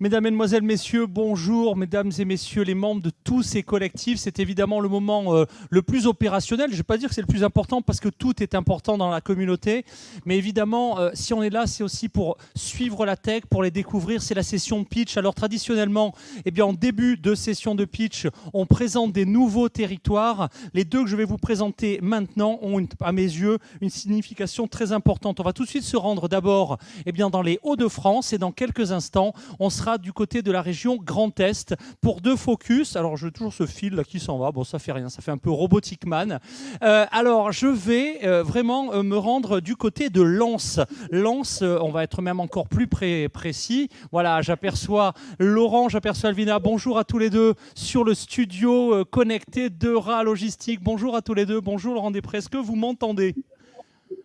Mesdames, Mesdemoiselles, Messieurs, bonjour. Mesdames et Messieurs, les membres de tous ces collectifs, c'est évidemment le moment le plus opérationnel. Je ne vais pas dire que c'est le plus important parce que tout est important dans la communauté. Mais évidemment, si on est là, c'est aussi pour suivre la tech, pour les découvrir. C'est la session pitch. Alors traditionnellement, eh bien, en début de session de pitch, on présente des nouveaux territoires. Les deux que je vais vous présenter maintenant ont, à mes yeux, une signification très importante. On va tout de suite se rendre d'abord eh bien, dans les Hauts-de-France et dans quelques instants, on sera du côté de la région Grand Est pour deux focus. Alors, je toujours ce fil là qui s'en va. Bon, ça fait rien, ça fait un peu Robotic Man. Alors, je vais vraiment me rendre du côté de Lens. Lens, on va être même encore plus précis. Voilà, j'aperçois Laurent, j'aperçois Alvina. Bonjour à tous les deux sur le studio connecté d'Eura Logistique. Bonjour à tous les deux. Bonjour Laurent Després. Est-ce que vous m'entendez ?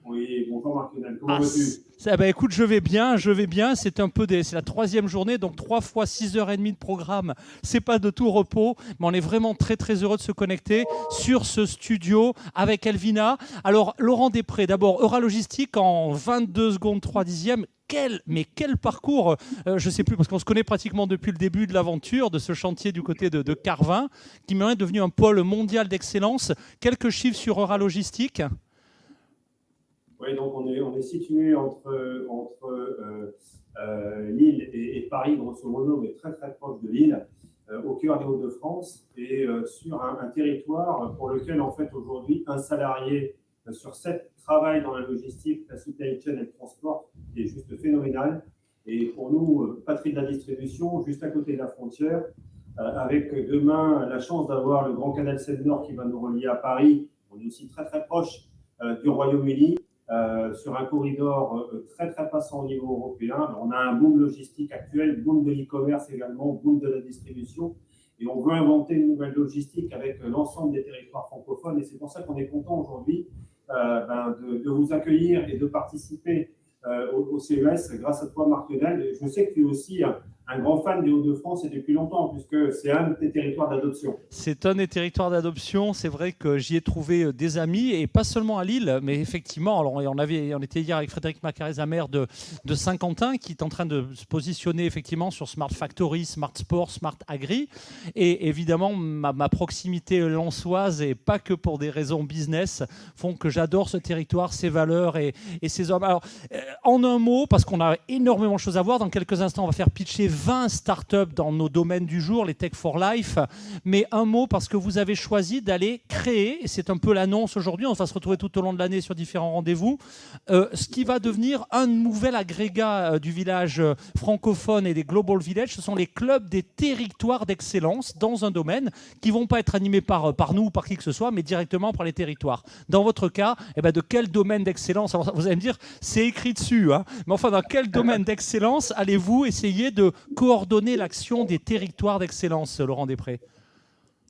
Oui, bonjour Marc-Lionel, comment vas-tu ? Écoute, je vais bien. C'est c'est la troisième journée, donc 3 fois 6h30 de programme. C'est pas de tout repos, mais on est vraiment très très heureux de se connecter sur ce studio avec Elvina. Alors, Laurent Després, d'abord, Eura Logistique en 22 secondes 3 dixièmes. Quel parcours, je ne sais plus, parce qu'on se connaît pratiquement depuis le début de l'aventure, de ce chantier du côté de Carvin, qui maintenant est devenu un pôle mondial d'excellence. Quelques chiffres sur Eura Logistique. Oui, donc on est situé entre Lille et Paris, grosso modo, mais très très proche de Lille, au cœur des Hauts-de-France, et sur un territoire pour lequel, en fait, aujourd'hui, un salarié sur 7 travaille dans la logistique, la supply chain et le transport, qui est juste phénoménal. Et pour nous, patrie de la distribution, juste à côté de la frontière, avec demain la chance d'avoir le Grand Canal Seine-Nord qui va nous relier à Paris. On est aussi très très proche du Royaume-Uni. Sur un corridor très très passant au niveau européen. On a un boom logistique actuel, boom de l'e-commerce également, boom de la distribution, et on veut inventer une nouvelle logistique avec l'ensemble des territoires francophones, et c'est pour ça qu'on est content aujourd'hui de vous accueillir et de participer au CES grâce à toi Marc-Lionel. Je sais que tu es aussi un grand fan des Hauts-de-France et depuis longtemps, puisque c'est un de tes territoires d'adoption. C'est un des territoires d'adoption. C'est vrai que j'y ai trouvé des amis, et pas seulement à Lille, mais effectivement, alors on était hier avec Frédéric Macareza, maire de Saint-Quentin, qui est en train de se positionner effectivement sur Smart Factory, Smart Sport, Smart Agri. Et évidemment, ma proximité lensoise, et pas que pour des raisons business, font que j'adore ce territoire, ses valeurs et ses hommes. Alors, en un mot, parce qu'on a énormément de choses à voir, dans quelques instants, on va faire pitcher 20 startups dans nos domaines du jour, les Tech for Life. Mais un mot, parce que vous avez choisi d'aller créer, et c'est un peu l'annonce aujourd'hui, on va se retrouver tout au long de l'année sur différents rendez-vous, ce qui va devenir un nouvel agrégat du village francophone et des Global Villages. Ce sont les clubs des territoires d'excellence dans un domaine qui ne vont pas être animés par nous ou par qui que ce soit, mais directement par les territoires. Dans votre cas, de quel domaine d'excellence ? Alors, vous allez me dire, c'est écrit dessus, hein, mais enfin, dans quel domaine d'excellence allez-vous essayer de coordonner l'action des territoires d'excellence, Laurent Després ?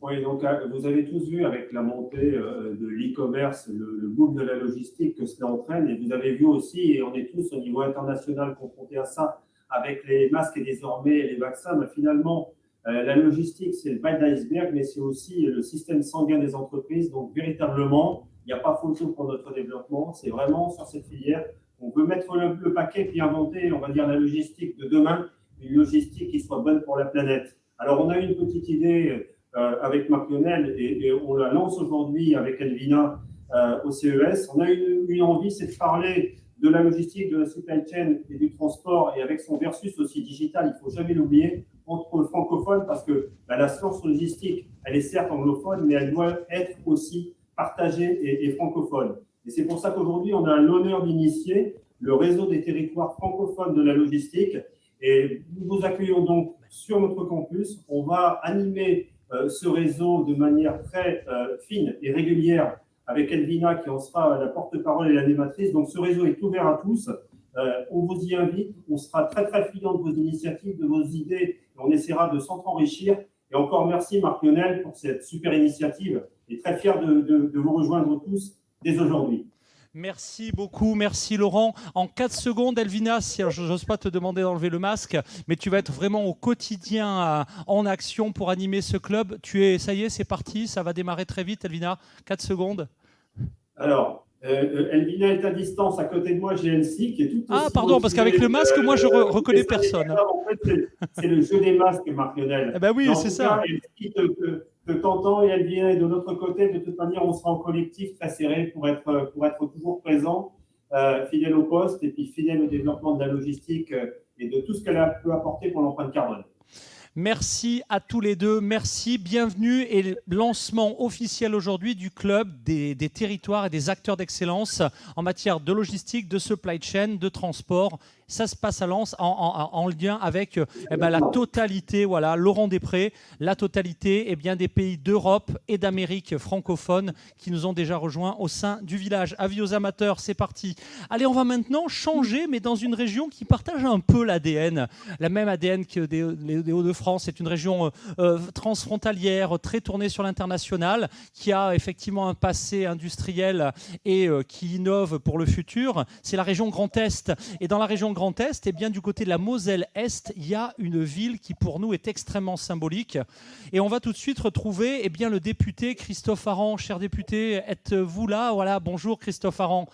Oui, donc vous avez tous vu avec la montée de l'e-commerce, le boom de la logistique que cela entraîne, et vous avez vu aussi, et on est tous au niveau international confrontés à ça, avec les masques et désormais les vaccins, mais finalement, la logistique, c'est le bas de l'iceberg, mais c'est aussi le système sanguin des entreprises. Donc véritablement, il n'y a pas photo pour notre développement, c'est vraiment sur cette filière. On veut mettre le paquet puis inventer, on va dire, la logistique de demain, une logistique qui soit bonne pour la planète. Alors, on a eu une petite idée avec Marc-Lionel et on la lance aujourd'hui avec Elvina au CES. On a une envie, c'est de parler de la logistique, de la supply chain et du transport, et avec son versus aussi digital, il ne faut jamais l'oublier, entre francophones, parce que la science logistique, elle est certes anglophone, mais elle doit être aussi partagée et francophone. Et c'est pour ça qu'aujourd'hui, on a l'honneur d'initier le réseau des territoires francophones de la logistique. Et nous vous accueillons donc sur notre campus. On va animer ce réseau de manière très fine et régulière avec Elvina qui en sera la porte-parole et l'animatrice. Donc ce réseau est ouvert à tous. On vous y invite. On sera très très friand de vos initiatives, de vos idées. Et on essaiera de s'enrichir. Et encore merci Marc-Lionel pour cette super initiative et très fier de vous rejoindre tous dès aujourd'hui. Merci beaucoup, merci Laurent. En 4 secondes, Elvina, si je n'ose pas te demander d'enlever le masque, mais tu vas être vraiment au quotidien en action pour animer ce club. Ça y est, c'est parti, ça va démarrer très vite, Elvina. 4 secondes. Alors, Elvina est à distance. À côté de moi, j'ai Elsie qui est tout aussi. Ah, pardon, parce qu'avec le masque, moi, je reconnais personne. En fait, c'est le jeu des masques, Marc-Lionel. Eh ben oui, c'est ça. Elsie te t'entend et Elvina est de l'autre côté. De toute manière, on sera en collectif très serré pour être toujours présent, fidèle au poste et puis fidèle au développement de la logistique et de tout ce qu'elle peut apporter pour l'empreinte carbone. Merci à tous les deux, merci, bienvenue et lancement officiel aujourd'hui du club des territoires et des acteurs d'excellence en matière de logistique, de supply chain, de transport. Ça se passe à Lens en lien avec la totalité, voilà, Laurent Després, la totalité des pays d'Europe et d'Amérique francophone qui nous ont déjà rejoints au sein du village. Avis aux amateurs, c'est parti. Allez, on va maintenant changer, mais dans une région qui partage un peu l'ADN, la même ADN que des Hauts-de-France. C'est une région transfrontalière, très tournée sur l'international, qui a effectivement un passé industriel et qui innove pour le futur. C'est la région Grand Est. Et dans la région Grand Est, du côté de la Moselle-Est, il y a une ville qui pour nous est extrêmement symbolique. Et on va tout de suite retrouver le député Christophe Arran. Cher député, êtes-vous là? Voilà, bonjour Christophe Arran.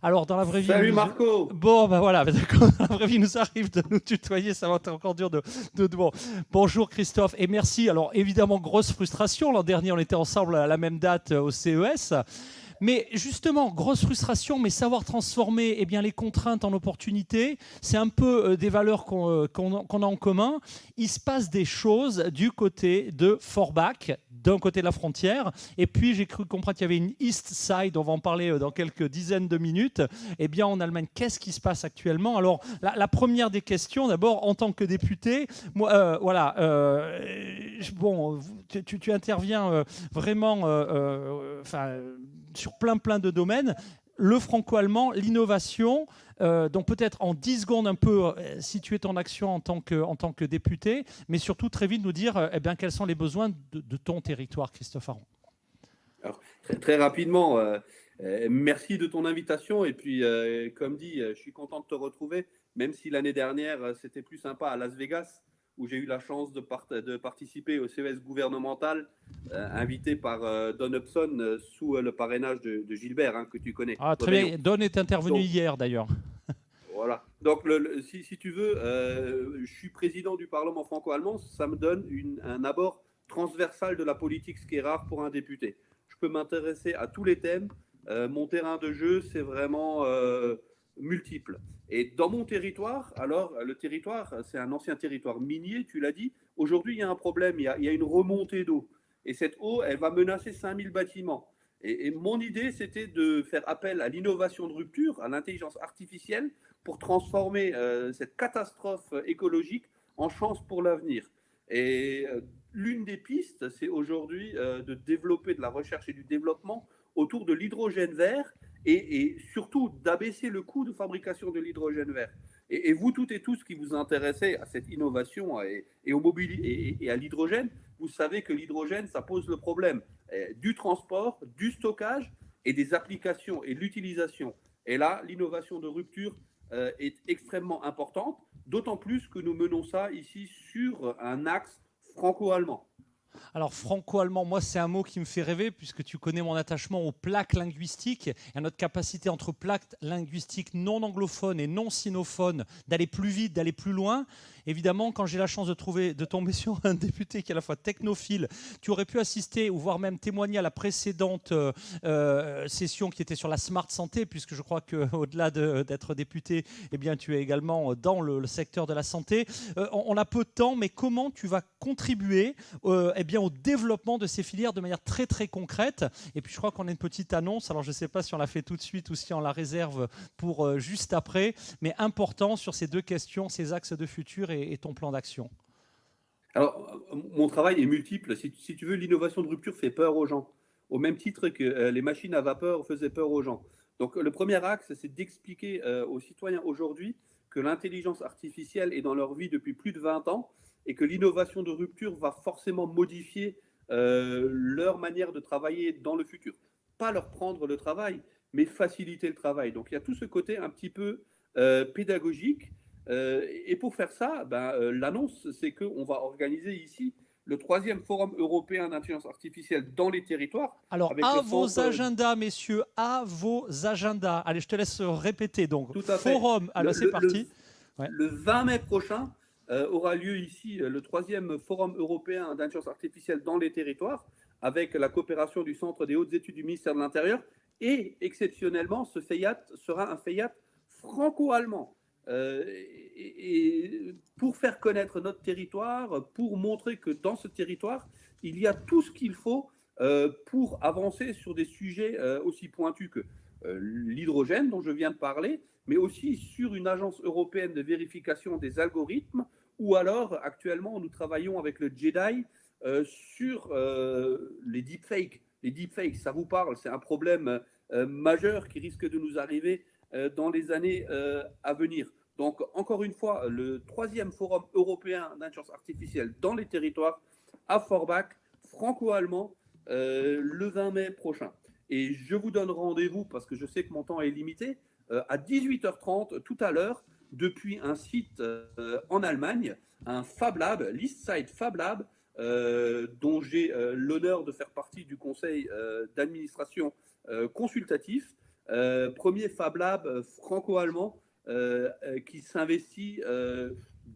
Alors, dans la vraie vie... Salut Marco. Bon, voilà, d'accord. Dans la vraie vie, il nous arrive de nous tutoyer, ça va être encore dur Bon. Bonjour Christophe, et merci. Alors, évidemment, grosse frustration. L'an dernier, on était ensemble à la même date au CES. Mais justement, grosse frustration, mais savoir transformer les contraintes en opportunités, c'est un peu des valeurs qu'on a en commun. Il se passe des choses du côté de Forbach, d'un côté de la frontière, et puis j'ai cru comprendre qu'il y avait une East Side, on va en parler dans quelques dizaines de minutes. En Allemagne, qu'est-ce qui se passe actuellement? Alors, la première des questions, d'abord, en tant que député, moi, tu interviens vraiment... sur plein de domaines, le franco-allemand, l'innovation. Donc peut-être en 10 secondes un peu situer ton action en tant que député, mais surtout très vite nous dire quels sont les besoins de ton territoire, Christophe Arran. Alors, très rapidement, merci de ton invitation. Et puis, comme dit, je suis content de te retrouver, même si l'année dernière, c'était plus sympa à Las Vegas, où j'ai eu la chance de participer au CES gouvernemental, invité par Don Hobson sous le parrainage de Gilbert, que tu connais. Ah, très bien. Don est intervenu hier, d'ailleurs. Voilà. Donc, si tu veux, je suis président du Parlement franco-allemand. Ça me donne un abord transversal de la politique, ce qui est rare pour un député. Je peux m'intéresser à tous les thèmes. Mon terrain de jeu, c'est vraiment multiple. Et dans mon territoire, alors le territoire, c'est un ancien territoire minier, tu l'as dit. Aujourd'hui, il y a un problème, il y a une remontée d'eau. Et cette eau, elle va menacer 5000 bâtiments. Et mon idée, c'était de faire appel à l'innovation de rupture, à l'intelligence artificielle, pour transformer cette catastrophe écologique en chance pour l'avenir. Et l'une des pistes, c'est aujourd'hui de développer de la recherche et du développement autour de l'hydrogène vert et surtout d'abaisser le coût de fabrication de l'hydrogène vert. Et vous toutes et tous qui vous intéressez à cette innovation et à l'hydrogène, vous savez que l'hydrogène, ça pose le problème du transport, du stockage et des applications et de l'utilisation. Et là, l'innovation de rupture est extrêmement importante, d'autant plus que nous menons ça ici sur un axe franco-allemand. Alors, franco-allemand, moi, c'est un mot qui me fait rêver puisque tu connais mon attachement aux plaques linguistiques et à notre capacité entre plaques linguistiques non anglophones et non sinophones d'aller plus vite, d'aller plus loin. Évidemment, quand j'ai la chance de tomber sur un député qui est à la fois technophile, tu aurais pu assister ou voire même témoigner à la précédente session qui était sur la smart santé, puisque je crois qu'au-delà d'être député, tu es également dans le secteur de la santé. On a peu de temps, mais comment tu vas contribuer au développement de ces filières de manière très très concrète? Et puis je crois qu'on a une petite annonce, alors je ne sais pas si on la fait tout de suite ou si on la réserve pour juste après, mais important sur ces deux questions, ces axes de futur et ton plan d'action. Alors, mon travail est multiple. Si tu veux, l'innovation de rupture fait peur aux gens, au même titre que les machines à vapeur faisaient peur aux gens. Donc, le premier axe, c'est d'expliquer aux citoyens aujourd'hui que l'intelligence artificielle est dans leur vie depuis plus de 20 ans et que l'innovation de rupture va forcément modifier leur manière de travailler dans le futur. Pas leur prendre le travail, mais faciliter le travail. Donc il y a tout ce côté un petit peu pédagogique. Et pour faire ça, l'annonce, c'est qu'on va organiser ici le 3e Forum européen d'intelligence artificielle dans les territoires. Alors, à vos agendas, messieurs, à vos agendas. Allez, je te laisse répéter. Donc, tout à fait. Forum, alors c'est parti. Le 20 mai prochain aura lieu ici le 3e Forum européen d'intelligence artificielle dans les territoires, avec la coopération du Centre des hautes études du ministère de l'Intérieur. Et exceptionnellement, ce FEIAT sera un FEIAT franco-allemand. Et pour faire connaître notre territoire, pour montrer que dans ce territoire, il y a tout ce qu'il faut pour avancer sur des sujets aussi pointus que l'hydrogène dont je viens de parler, mais aussi sur une agence européenne de vérification des algorithmes, ou alors actuellement nous travaillons avec le JEDI sur les deepfakes. Les deepfakes, ça vous parle, c'est un problème majeur qui risque de nous arriver dans les années à venir. Donc, encore une fois, le 3e Forum européen d'intelligence artificielle dans les territoires à Forbach, franco-allemand, le 20 mai prochain. Et je vous donne rendez-vous, parce que je sais que mon temps est limité, à 18h30 tout à l'heure, depuis un site en Allemagne, un Fab Lab, l'Eastside Fab Lab, dont j'ai l'honneur de faire partie du conseil d'administration consultatif. Premier Fab Lab franco-allemand qui s'investit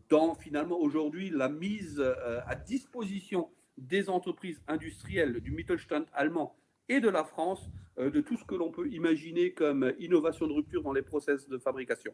dans finalement aujourd'hui la mise à disposition des entreprises industrielles du Mittelstand allemand et de la France de tout ce que l'on peut imaginer comme innovation de rupture dans les process de fabrication.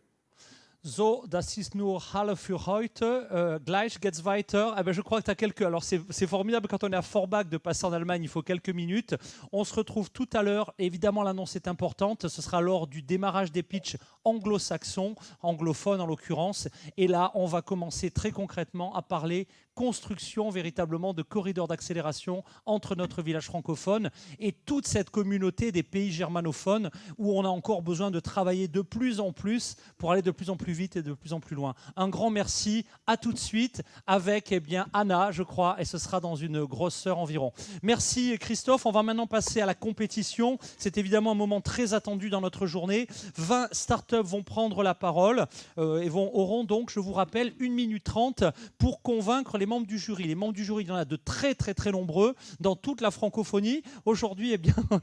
So, das ist nur Halle für heute. Gleich geht's weiter. Eh ben, je crois que tu as quelques... Alors, c'est formidable quand on est à Forbach de passer en Allemagne, il faut quelques minutes. On se retrouve tout à l'heure. Évidemment, l'annonce est importante. Ce sera lors du démarrage des pitchs anglo-saxons, anglophones en l'occurrence. Et là, on va commencer très concrètement à parler construction véritablement de corridors d'accélération entre notre village francophone et toute cette communauté des pays germanophones où on a encore besoin de travailler de plus en plus pour aller de plus en plus vite et de plus en plus loin. Un grand merci, à tout de suite avec Anna, je crois, et ce sera dans une grosse heure environ. Merci Christophe, on va maintenant passer à la compétition. C'est évidemment un moment très attendu dans notre journée. 20 startups vont prendre la parole et auront donc, je vous rappelle, 1 minute 30 pour convaincre les membres du jury. Les membres du jury, il y en a de très très très nombreux dans toute la francophonie. Aujourd'hui,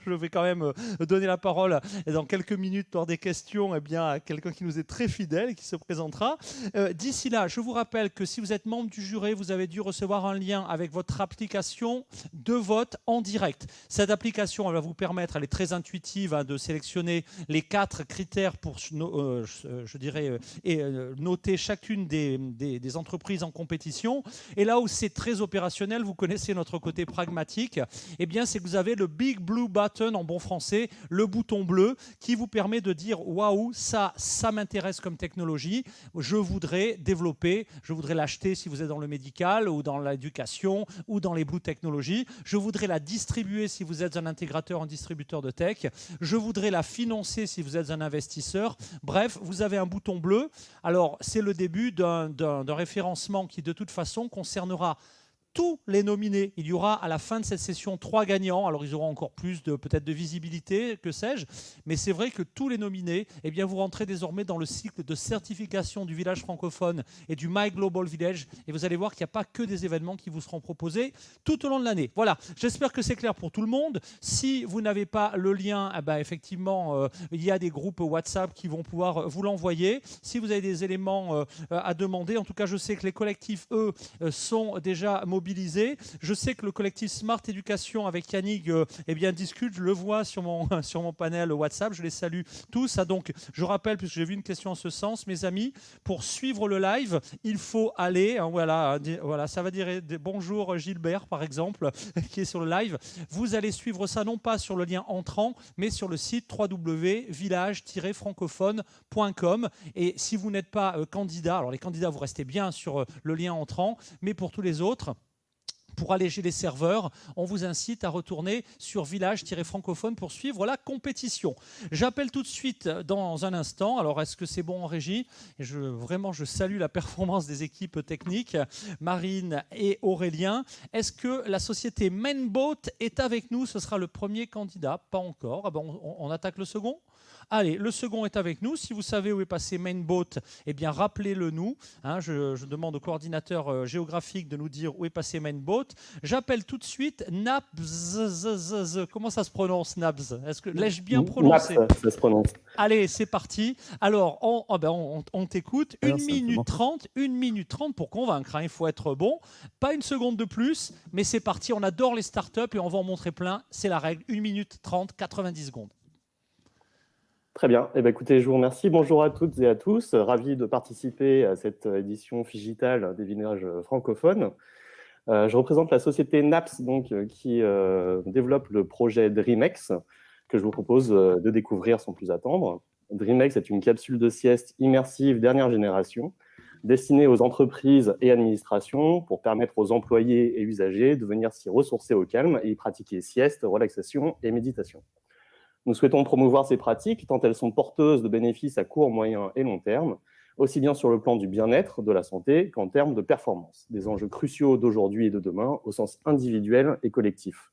je vais quand même donner la parole dans quelques minutes lors des questions à quelqu'un qui nous est très fidèle et qui se présentera. D'ici là, je vous rappelle que si vous êtes membre du jury, vous avez dû recevoir un lien avec votre application de vote en direct. Cette application, elle va vous permettre, elle est très intuitive, de sélectionner les 4 critères pour, noter chacune des entreprises en compétition. Et là où c'est très opérationnel, vous connaissez notre côté pragmatique, c'est que vous avez le Big Blue Button en bon français, le bouton bleu, qui vous permet de dire « Waouh, ça m'intéresse comme technologie, je voudrais développer, je voudrais l'acheter si vous êtes dans le médical ou dans l'éducation ou dans les Blue Technologies, je voudrais la distribuer si vous êtes un intégrateur, un distributeur de tech, je voudrais la financer si vous êtes un investisseur. » Bref, vous avez un bouton bleu. Alors, c'est le début d'un référencement qui, de toute façon, concernera tous les nominés. Il y aura à la fin de cette session 3 gagnants. Alors ils auront encore plus peut-être de visibilité, que sais-je. Mais c'est vrai que tous les nominés, vous rentrez désormais dans le cycle de certification du village francophone et du My Global Village. Et vous allez voir qu'il n'y a pas que des événements qui vous seront proposés tout au long de l'année. Voilà, j'espère que c'est clair pour tout le monde. Si vous n'avez pas le lien, effectivement, il y a des groupes WhatsApp qui vont pouvoir vous l'envoyer. Si vous avez des éléments à demander, en tout cas, je sais que les collectifs, eux, sont déjà mobilisés. Je sais que le collectif Smart Éducation avec Yannick discute, je le vois sur mon panel WhatsApp, je les salue tous. Donc, je rappelle, puisque j'ai vu une question en ce sens, mes amis, pour suivre le live, il faut aller, voilà, ça va dire bonjour Gilbert par exemple, qui est sur le live. Vous allez suivre ça non pas sur le lien entrant, mais sur le site www.village-francophone.com. Et si vous n'êtes pas candidat, alors les candidats, vous restez bien sur le lien entrant, mais pour tous les autres, pour alléger les serveurs, on vous incite à retourner sur village-francophone pour suivre la compétition. J'appelle tout de suite dans un instant. Alors, est-ce que c'est bon en régie? Vraiment, je salue la performance des équipes techniques, Marine et Aurélien. Est-ce que la société Mainboat est avec nous? Ce sera le premier candidat. Pas encore. Ah ben, on attaque le second? Allez, le second est avec nous. Si vous savez où est passé Mainboat, eh bien, rappelez-le nous. Hein, je demande au coordinateur géographique de nous dire où est passé Mainboat. J'appelle tout de suite Nabz. Comment ça se prononce, Nabz? L'ai-je bien prononcé? Naps, ça se prononce. Allez, c'est parti. Alors, on t'écoute. 1 minute 30, 1 minute 30 pour convaincre. Hein. Il faut être bon. Pas une seconde de plus, mais c'est parti. On adore les startups et on va en montrer plein. C'est la règle. 1 minute 30, 90 secondes. Très bien. Eh bien, écoutez, je vous remercie. Bonjour à toutes et à tous. Ravi de participer à cette édition Figital des villages francophones. Je représente la société Naps, donc, qui développe le projet DreamX, que je vous propose de découvrir sans plus attendre. DreamX est une capsule de sieste immersive dernière génération, destinée aux entreprises et administrations pour permettre aux employés et usagers de venir s'y ressourcer au calme et y pratiquer sieste, relaxation et méditation. Nous souhaitons promouvoir ces pratiques tant elles sont porteuses de bénéfices à court, moyen et long terme, aussi bien sur le plan du bien-être, de la santé, qu'en termes de performance, des enjeux cruciaux d'aujourd'hui et de demain au sens individuel et collectif.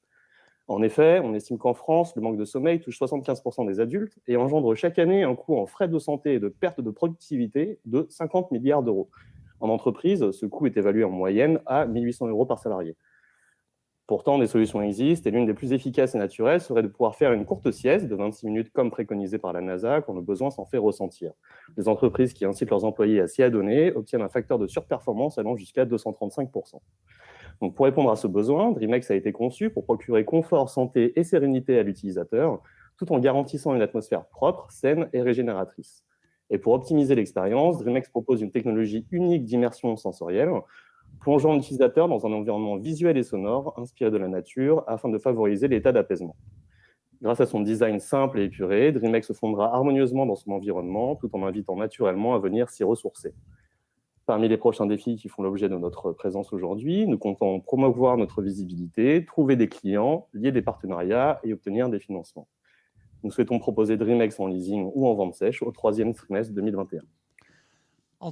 En effet, on estime qu'en France, le manque de sommeil touche 75% des adultes et engendre chaque année un coût en frais de santé et de perte de productivité de 50 milliards d'euros. En entreprise, ce coût est évalué en moyenne à 1 800 € par salarié. Pourtant, des solutions existent et l'une des plus efficaces et naturelles serait de pouvoir faire une courte sieste de 26 minutes comme préconisé par la NASA quand le besoin s'en fait ressentir. Les entreprises qui incitent leurs employés à s'y adonner obtiennent un facteur de surperformance allant jusqu'à 235%. Donc, pour répondre à ce besoin, DreamX a été conçu pour procurer confort, santé et sérénité à l'utilisateur, tout en garantissant une atmosphère propre, saine et régénératrice. Et pour optimiser l'expérience, DreamX propose une technologie unique d'immersion sensorielle, plongeant l'utilisateur dans un environnement visuel et sonore inspiré de la nature afin de favoriser l'état d'apaisement. Grâce à son design simple et épuré, DreamX se fondera harmonieusement dans son environnement tout en invitant naturellement à venir s'y ressourcer. Parmi les prochains défis qui font l'objet de notre présence aujourd'hui, nous comptons promouvoir notre visibilité, trouver des clients, lier des partenariats et obtenir des financements. Nous souhaitons proposer DreamX en leasing ou en vente sèche au 3e trimestre 2021.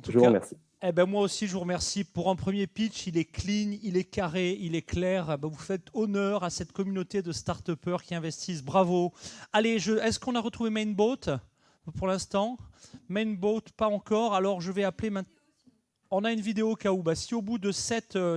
Je vous remercie. Eh ben moi aussi, je vous remercie pour un premier pitch. Il est clean, il est carré, il est clair. Vous faites honneur à cette communauté de start-upers qui investissent. Bravo. Allez, est-ce qu'on a retrouvé Mainboat pour l'instant? Mainboat, pas encore. Alors, je vais appeler maintenant. On a une vidéo au cas où. Si au bout de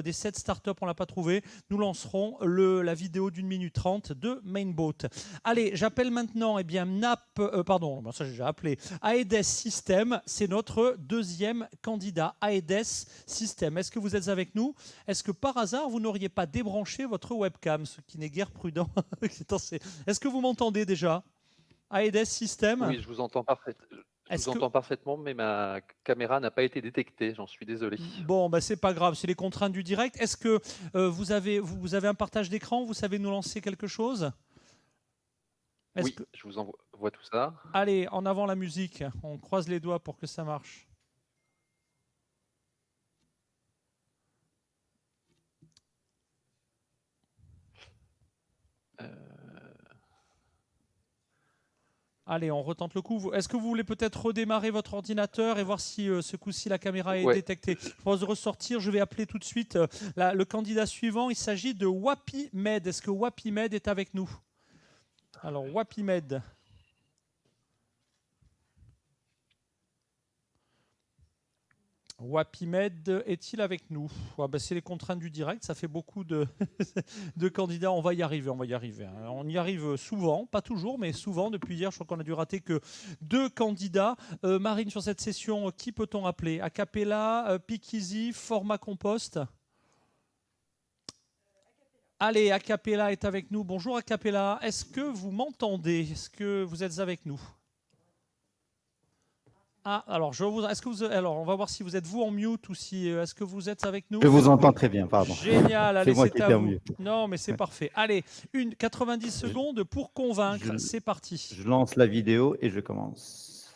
des 7 startups, on ne l'a pas trouvé, nous lancerons la vidéo d'1 minute 30 de Mainboat. Allez, j'appelle maintenant ça j'ai déjà appelé, Aedes System. C'est notre deuxième candidat, Aedes System. Est-ce que vous êtes avec nous? Est-ce que par hasard, vous n'auriez pas débranché votre webcam, ce qui n'est guère prudent? Est-ce que vous m'entendez déjà? Aedes System? Oui, je vous entends parfaitement. Entends parfaitement, mais ma caméra n'a pas été détectée, j'en suis désolé. Bon, c'est pas grave, c'est les contraintes du direct. Est-ce que vous avez un partage d'écran? Vous savez nous lancer quelque chose? Oui, je vous envoie tout ça. Allez, en avant la musique, on croise les doigts pour que ça marche. Allez, on retente le coup. Est-ce que vous voulez peut-être redémarrer votre ordinateur et voir si ce coup-ci la caméra est détectée? Je pense de ressortir, je vais appeler tout de suite le candidat suivant. Il s'agit de WapiMed. Est-ce que WapiMed est avec nous? Alors, WapiMed. WapiMed est-il avec nous? C'est les contraintes du direct, ça fait beaucoup de candidats. On va y arriver. Hein. On y arrive souvent, pas toujours, mais souvent. Depuis hier, je crois qu'on a dû rater que 2 candidats. Marine, sur cette session, qui peut-on appeler? Acapella, Pick-Easy, Format Compost? Allez, Acapella est avec nous. Bonjour Acapella, est-ce que vous m'entendez? Est-ce que vous êtes avec nous? Ah, alors, on va voir si vous êtes vous en mute ou si est-ce que vous êtes avec nous? Je vous entends très bien, pardon. Génial, allez, c'est à vous. Mieux. Non, mais c'est parfait. Allez, 90 secondes pour convaincre, c'est parti. Je lance la vidéo et je commence.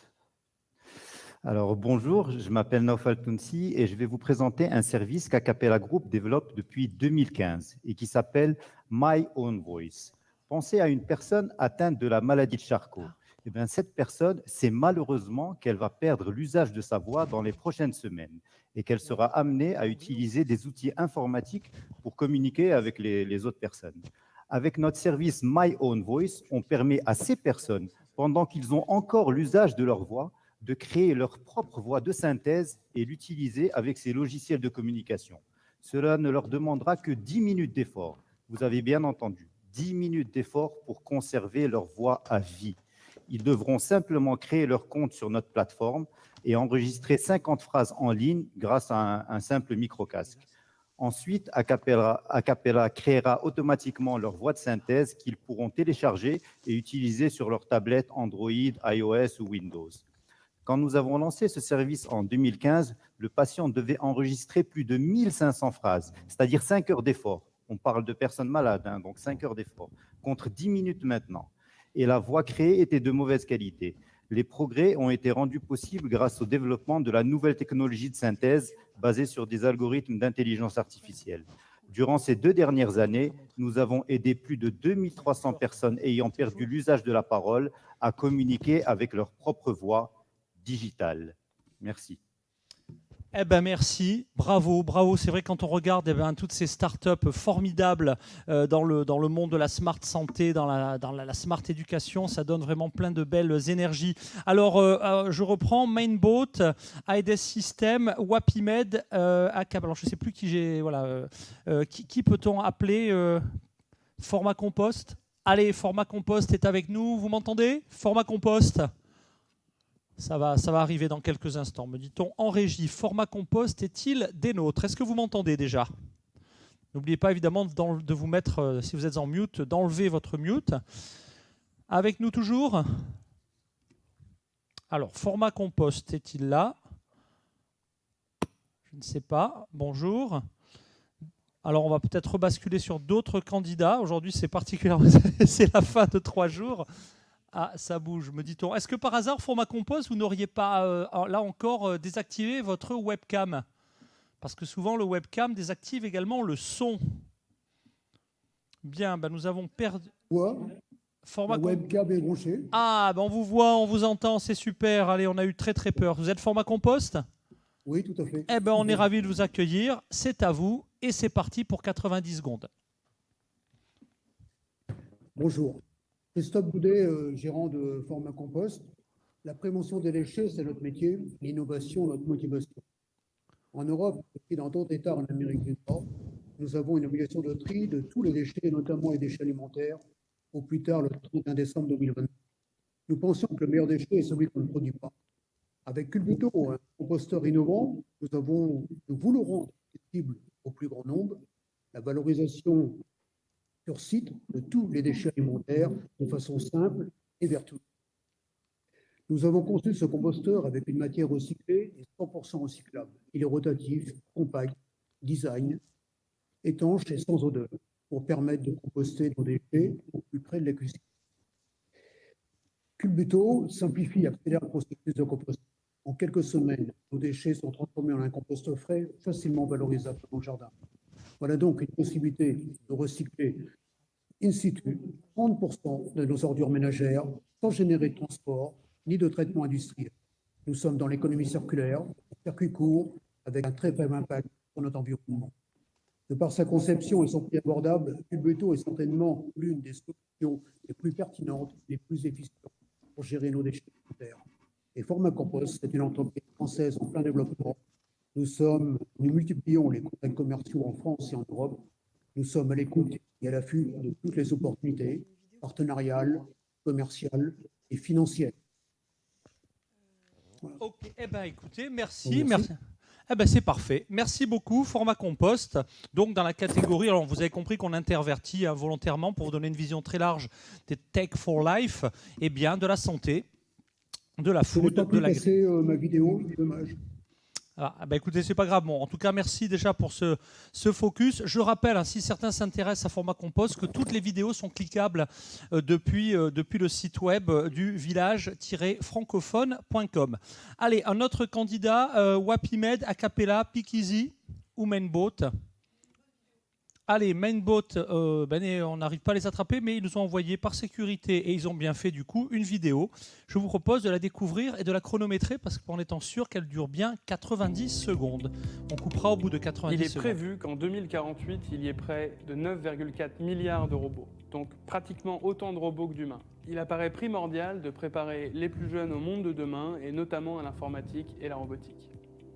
Alors bonjour, je m'appelle Naufal Tounsi et je vais vous présenter un service qu'Acapela Group développe depuis 2015 et qui s'appelle My Own Voice. Pensez à une personne atteinte de la maladie de Charcot. Eh bien, cette personne sait malheureusement qu'elle va perdre l'usage de sa voix dans les prochaines semaines et qu'elle sera amenée à utiliser des outils informatiques pour communiquer avec les autres personnes. Avec notre service My Own Voice, on permet à ces personnes, pendant qu'ils ont encore l'usage de leur voix, de créer leur propre voix de synthèse et l'utiliser avec ces logiciels de communication. Cela ne leur demandera que 10 minutes d'effort. Vous avez bien entendu, 10 minutes d'effort pour conserver leur voix à vie. Ils devront simplement créer leur compte sur notre plateforme et enregistrer 50 phrases en ligne grâce à un simple micro-casque. Ensuite, Acapela créera automatiquement leur voix de synthèse qu'ils pourront télécharger et utiliser sur leur tablette Android, iOS ou Windows. Quand nous avons lancé ce service en 2015, le patient devait enregistrer plus de 1500 phrases, c'est-à-dire 5 heures d'effort. On parle de personnes malades, donc 5 heures d'effort, contre 10 minutes maintenant. Et la voix créée était de mauvaise qualité. Les progrès ont été rendus possibles grâce au développement de la nouvelle technologie de synthèse basée sur des algorithmes d'intelligence artificielle. Durant ces 2 dernières années, nous avons aidé plus de 2300 personnes ayant perdu l'usage de la parole à communiquer avec leur propre voix digitale. Merci. Eh ben merci, bravo, bravo. C'est vrai quand on regarde toutes ces startups formidables dans le monde de la smart santé, dans la smart éducation, ça donne vraiment plein de belles énergies. Alors je reprends Mainboat, AEDES System, Wapimed, ACAP. Alors je ne sais plus qui j'ai. Voilà, qui peut-on appeler Format Compost. Allez, Format Compost est avec nous. Vous m'entendez? Format Compost. Ça va arriver dans quelques instants, me dit-on en régie. Format Compost est-il des nôtres? Est-ce que vous m'entendez déjà? N'oubliez pas évidemment de vous mettre, si vous êtes en mute, d'enlever votre mute. Avec nous toujours? Alors, Format Compost est-il là? Je ne sais pas. Bonjour. Alors, on va peut-être rebasculer sur d'autres candidats. Aujourd'hui, c'est particulièrement, c'est la fin de 3 jours. Ah, ça bouge, me dit-on. Est-ce que par hasard, Format Compost, vous n'auriez pas, là encore, désactivé votre webcam? Parce que souvent, le webcam désactive également le son. Bien, nous avons perdu... La webcam est branchée. Ah, on vous voit, on vous entend, c'est super. Allez, on a eu très très peur. Vous êtes Format Compost? Oui, tout à fait. Eh bien, on est ravis de vous accueillir. C'est à vous et c'est parti pour 90 secondes. Bonjour. Christophe Boudet, gérant de Format Compost. La prévention des déchets, c'est notre métier, l'innovation, notre motivation. En Europe, et dans d'autres États en Amérique du Nord, nous avons une obligation de tri de tous les déchets, notamment les déchets alimentaires, au plus tard le 31 décembre 2022. Nous pensions que le meilleur déchet est celui qu'on ne produit pas. Avec Culbuto, un composteur innovant, nous voulons rendre accessible au plus grand nombre la valorisation sur site de tous les déchets alimentaires de façon simple et vertueuse. Nous avons conçu ce composteur avec une matière recyclée et 100% recyclable. Il est rotatif, compact, design, étanche et sans odeur pour permettre de composter nos déchets au plus près de la cuisine. Culbuto simplifie et accélère le processus de compostage. En quelques semaines, nos déchets sont transformés en un compost frais, facilement valorisable dans le jardin. Voilà donc une possibilité de recycler in situ 30% de nos ordures ménagères sans générer de transport ni de traitement industriel. Nous sommes dans l'économie circulaire, circuit court, avec un très faible impact sur notre environnement. De par sa conception et son prix abordable, Culbuto est certainement l'une des solutions les plus pertinentes, les plus efficientes pour gérer nos déchets alimentaires. Et Format Compost, c'est une entreprise française en plein développement. Nous multiplions les contacts commerciaux en France et en Europe. Nous sommes à l'écoute et à l'affût de toutes les opportunités partenariales, commerciales et financières. Voilà. Ok, écoutez, merci. C'est parfait. Merci beaucoup, Format Compost. Donc, dans la catégorie, alors vous avez compris qu'on intervertit volontairement pour vous donner une vision très large des Tech for Life, et bien de la santé, de la food, de la... ma vidéo, dommage. Ah, bah écoutez, c'est pas grave. Bon, en tout cas, merci déjà pour ce focus. Je rappelle, hein, si certains s'intéressent à Format Compost, que toutes les vidéos sont cliquables depuis le site web du village-francophone.com. Allez, un autre candidat, Wapimed, Acapella, Pikizi ou Mainboat. Allez, Mainboat, on n'arrive pas à les attraper, mais ils nous ont envoyé par sécurité, et ils ont bien fait du coup, une vidéo. Je vous propose de la découvrir et de la chronométrer, parce qu'en étant sûr qu'elle dure bien 90 secondes. On coupera au bout de 90 secondes. Il est prévu qu'en 2048, il y ait près de 9,4 milliards de robots, donc pratiquement autant de robots que d'humains. Il apparaît primordial de préparer les plus jeunes au monde de demain, et notamment à l'informatique et la robotique.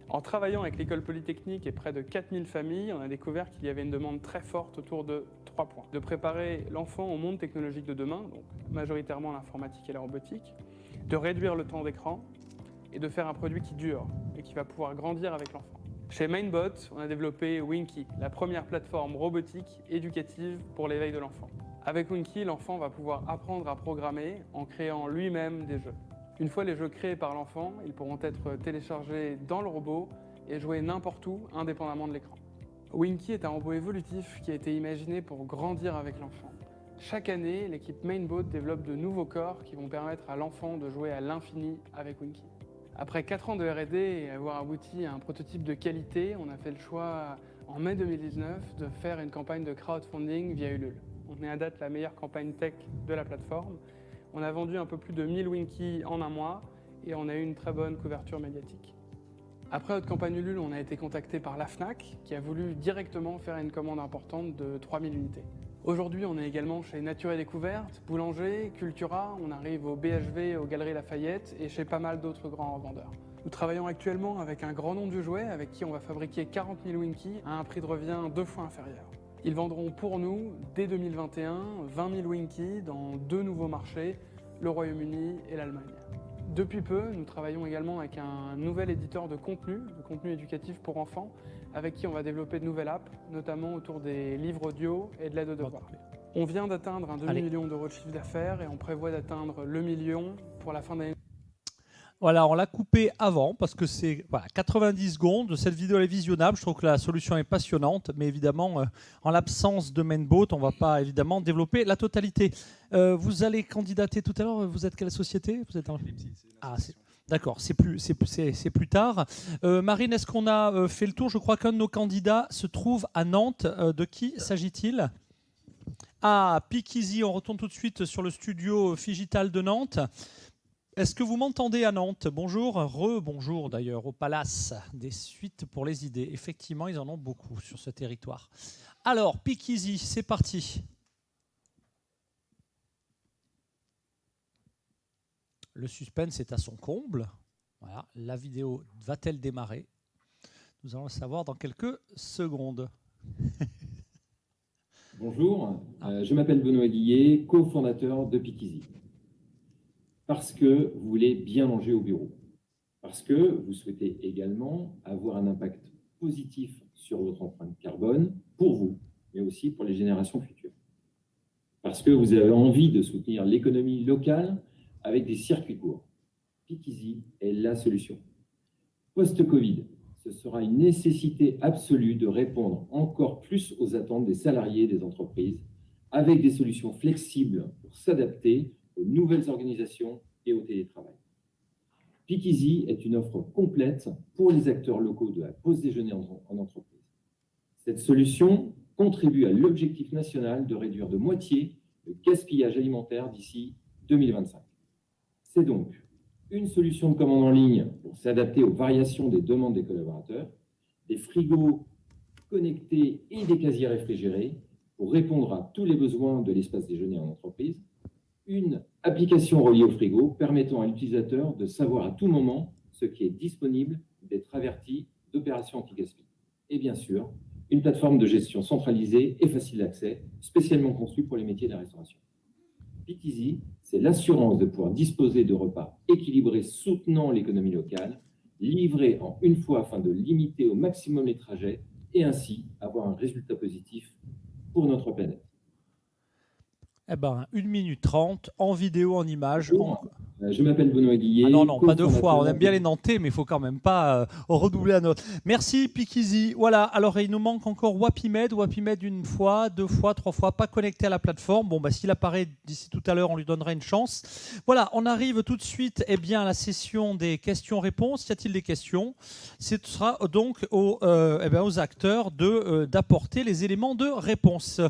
En travaillant avec l'école polytechnique et près de 4000 familles, on a découvert qu'il y avait une demande très forte autour de 3 points. De préparer l'enfant au monde technologique de demain, donc majoritairement l'informatique et la robotique, de réduire le temps d'écran et de faire un produit qui dure et qui va pouvoir grandir avec l'enfant. Chez Mainbot, on a développé Winky, la première plateforme robotique éducative pour l'éveil de l'enfant. Avec Winky, l'enfant va pouvoir apprendre à programmer en créant lui-même des jeux. Une fois les jeux créés par l'enfant, ils pourront être téléchargés dans le robot et jouer n'importe où, indépendamment de l'écran. Winky est un robot évolutif qui a été imaginé pour grandir avec l'enfant. Chaque année, l'équipe Mainbot développe de nouveaux corps qui vont permettre à l'enfant de jouer à l'infini avec Winky. Après 4 ans de R&D et avoir abouti à un prototype de qualité, on a fait le choix en mai 2019 de faire une campagne de crowdfunding via Ulule. On est à date la meilleure campagne tech de la plateforme. On a vendu un peu plus de 1000 Winky en un mois et on a eu une très bonne couverture médiatique. Après notre campagne Ulule, on a été contacté par la Fnac qui a voulu directement faire une commande importante de 3000 unités. Aujourd'hui, on est également chez Nature et Découverte, Boulanger, Cultura, on arrive au BHV, aux Galeries Lafayette et chez pas mal d'autres grands revendeurs. Nous travaillons actuellement avec un grand nombre de jouets avec qui on va fabriquer 40 000 Winky à un prix de revient 2 fois inférieur. Ils vendront pour nous, dès 2021, 20 000 Winky dans 2 nouveaux marchés, le Royaume-Uni et l'Allemagne. Depuis peu, nous travaillons également avec un nouvel éditeur de contenu éducatif pour enfants, avec qui on va développer de nouvelles apps, notamment autour des livres audio et de l'aide aux devoirs. On vient d'atteindre un demi-million d'euros de chiffre d'affaires et on prévoit d'atteindre le million pour la fin d'année. Voilà, on l'a coupé avant parce que c'est 90 secondes. Cette vidéo elle est visionnable. Je trouve que la solution est passionnante, mais évidemment, en l'absence de Mainbot, on ne va pas évidemment développer la totalité. Vous allez candidater tout à l'heure. Vous êtes quelle société? Vous êtes dans... D'accord, c'est plus tard. Marine, est-ce qu'on a fait le tour? Je crois qu'un de nos candidats se trouve à Nantes. De qui s'agit-il? Ah, Pikizi, on retourne tout de suite sur le studio Figital de Nantes. Est-ce que vous m'entendez à Nantes? Bonjour, rebonjour d'ailleurs au Palace des Suites pour les idées. Effectivement, ils en ont beaucoup sur ce territoire. Alors, Pikizi, c'est parti. Le suspense est à son comble. Voilà, la vidéo va-t-elle démarrer? Nous allons le savoir dans quelques secondes. Bonjour, je m'appelle Benoît Guillet, cofondateur de Pikizi. Parce que vous voulez bien manger au bureau. Parce que vous souhaitez également avoir un impact positif sur votre empreinte carbone pour vous, mais aussi pour les générations futures. Parce que vous avez envie de soutenir l'économie locale avec des circuits courts. Pikizi est la solution. Post-Covid, ce sera une nécessité absolue de répondre encore plus aux attentes des salariés et des entreprises avec des solutions flexibles pour s'adapter aux nouvelles organisations et au télétravail. Pikizi est une offre complète pour les acteurs locaux de la pause déjeuner en entreprise. Cette solution contribue à l'objectif national de réduire de moitié le gaspillage alimentaire d'ici 2025. C'est donc une solution de commande en ligne pour s'adapter aux variations des demandes des collaborateurs, des frigos connectés et des casiers réfrigérés pour répondre à tous les besoins de l'espace déjeuner en entreprise, une application reliée au frigo permettant à l'utilisateur de savoir à tout moment ce qui est disponible, d'être averti d'opérations anti-gaspi. Et bien sûr, une plateforme de gestion centralisée et facile d'accès, spécialement conçue pour les métiers de la restauration. Pikizi, c'est l'assurance de pouvoir disposer de repas équilibrés soutenant l'économie locale, livrés en une fois afin de limiter au maximum les trajets et ainsi avoir un résultat positif pour notre planète. Eh ben, 1 minute 30, en vidéo, en images. Je m'appelle Benoît Guillet. Ah non, pas deux fois. On cofondateur aime bien les Nantais, mais il faut quand même pas redoubler la note. Merci, Pikizi. Voilà, alors il nous manque encore Wapimed. Wapimed une fois, deux fois, trois fois, pas connecté à la plateforme. Bon, s'il apparaît d'ici tout à l'heure, on lui donnera une chance. Voilà, on arrive tout de suite à la session des questions-réponses. Y a-t-il des questions? Ce sera donc aux acteurs d'apporter les éléments de réponse.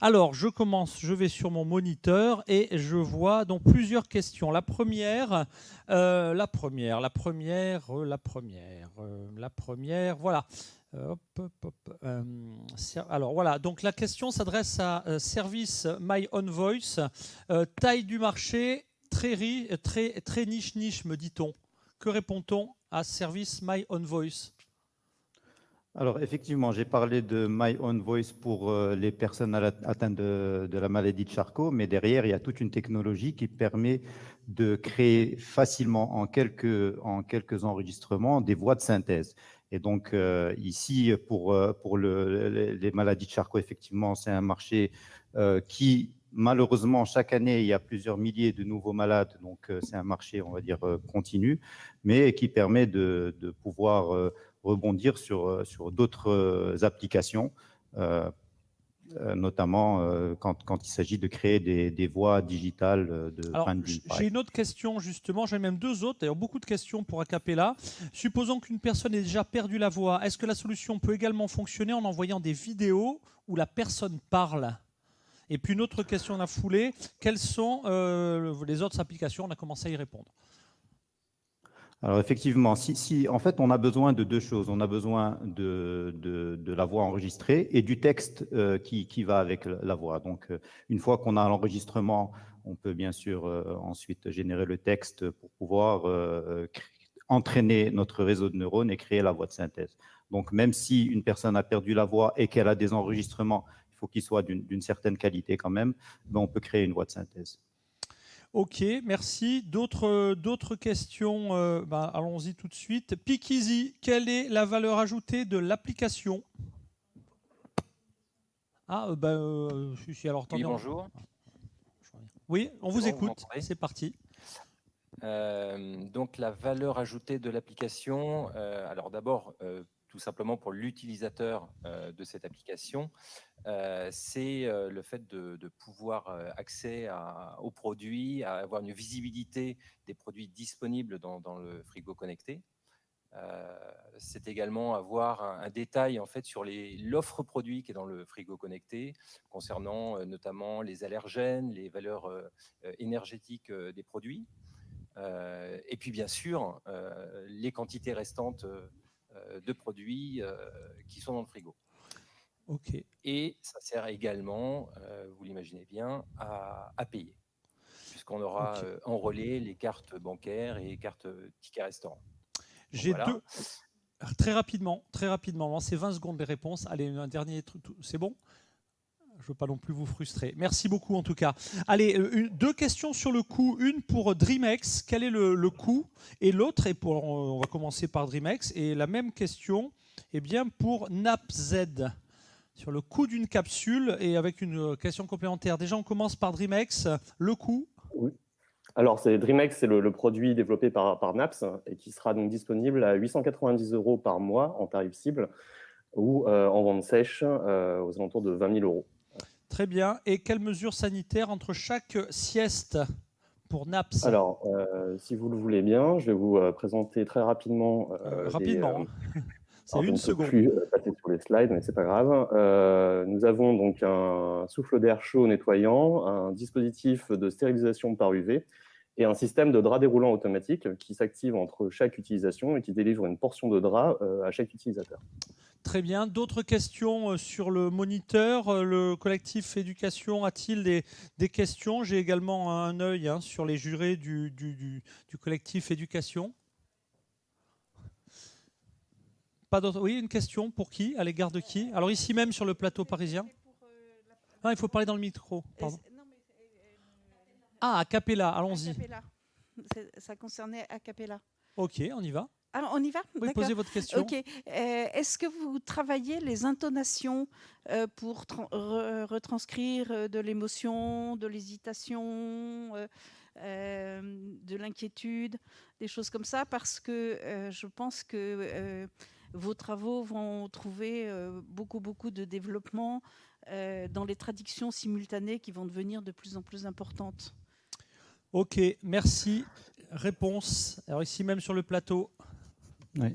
Alors, je commence, je vais sur mon moniteur et je vois donc plusieurs questions. La première, voilà. Alors voilà, donc la question s'adresse à Service My Own Voice. Taille du marché, très niche, me dit-on. Que répond-on à Service My Own Voice? Alors, effectivement, j'ai parlé de My Own Voice pour les personnes atteintes de la maladie de Charcot, mais derrière, il y a toute une technologie qui permet de créer facilement en quelques enregistrements des voix de synthèse. Et donc, ici, pour les maladies de Charcot, effectivement, c'est un marché qui, malheureusement, chaque année, il y a plusieurs milliers de nouveaux malades. Donc, c'est un marché, on va dire, continu, mais qui permet de pouvoir rebondir sur d'autres applications, notamment quand il s'agit de créer des voix digitales de branding. J'ai une autre question, justement. J'ai même deux autres. D'ailleurs, beaucoup de questions pour Acapella. Supposons qu'une personne ait déjà perdu la voix. Est-ce que la solution peut également fonctionner en envoyant des vidéos où la personne parle? Et puis une autre question dans la foulée. Quelles sont les autres applications? On a commencé à y répondre. Alors effectivement, en fait, on a besoin de deux choses. On a besoin de la voix enregistrée et du texte qui va avec la voix. Donc, une fois qu'on a l'enregistrement, on peut bien sûr ensuite générer le texte pour pouvoir entraîner notre réseau de neurones et créer la voix de synthèse. Donc, même si une personne a perdu la voix et qu'elle a des enregistrements, il faut qu'ils soient d'une certaine qualité quand même, ben, on peut créer une voix de synthèse. Ok, merci. D'autres questions? Allons-y tout de suite. Pikizi, quelle est la valeur ajoutée de l'application? Alors, oui, bonjour. Oui, on vous écoute. C'est parti. Donc, la valeur ajoutée de l'application, alors d'abord, tout simplement pour l'utilisateur de cette application, c'est le fait de pouvoir accéder aux produits, à avoir une visibilité des produits disponibles dans le frigo connecté. C'est également avoir un détail en fait sur l'offre produit qui est dans le frigo connecté, concernant notamment les allergènes, les valeurs énergétiques des produits, et puis bien sûr les quantités restantes de produits qui sont dans le frigo. Okay. Et ça sert également, vous l'imaginez bien, à payer, puisqu'on aura en relais les cartes bancaires et les cartes tickets restaurant. J'ai deux. Très rapidement, c'est 20 secondes les réponses. Allez, un dernier truc, c'est bon? Je ne veux pas non plus vous frustrer. Merci beaucoup en tout cas. Allez, deux questions sur le coût. Une pour DreamX, quel est le coût? Et l'autre, on va commencer par DreamX. Et la même question pour NapZ, sur le coût d'une capsule et avec une question complémentaire. Déjà, on commence par DreamX. Le coût? Oui. Alors, DreamX, c'est le produit développé par Naps et qui sera donc disponible à 890 € par mois en tarif cible ou en vente sèche aux alentours de 20 000 €. Très bien. Et quelles mesures sanitaires entre chaque sieste pour Naps? Alors, si vous le voulez bien, je vais vous présenter très rapidement. Rapidement. C'est une seconde. Je ne peux plus passer sur les slides, mais ce n'est pas grave. Nous avons donc un souffle d'air chaud nettoyant, un dispositif de stérilisation par UV et un système de drap déroulant automatique qui s'active entre chaque utilisation et qui délivre une portion de drap à chaque utilisateur. Très bien. D'autres questions sur le moniteur? Le collectif éducation a-t-il des questions? J'ai également un œil sur les jurés du collectif éducation. Pas d'autres? Oui, une question pour qui? À l'égard de qui? Alors ici même sur le plateau parisien. Ah, il faut parler dans le micro. Pardon. Ah, Acapella, allons-y. Acapella. Ça concernait Acapella. Ok, on y va. Alors, on y va? Oui, posez votre question. Ok. Est-ce que vous travaillez les intonations pour retranscrire de l'émotion, de l'hésitation, de l'inquiétude, des choses comme ça, parce que je pense que vos travaux vont trouver beaucoup de développement dans les traductions simultanées qui vont devenir de plus en plus importantes. Ok, merci. Réponse. Alors ici même sur le plateau. Oui.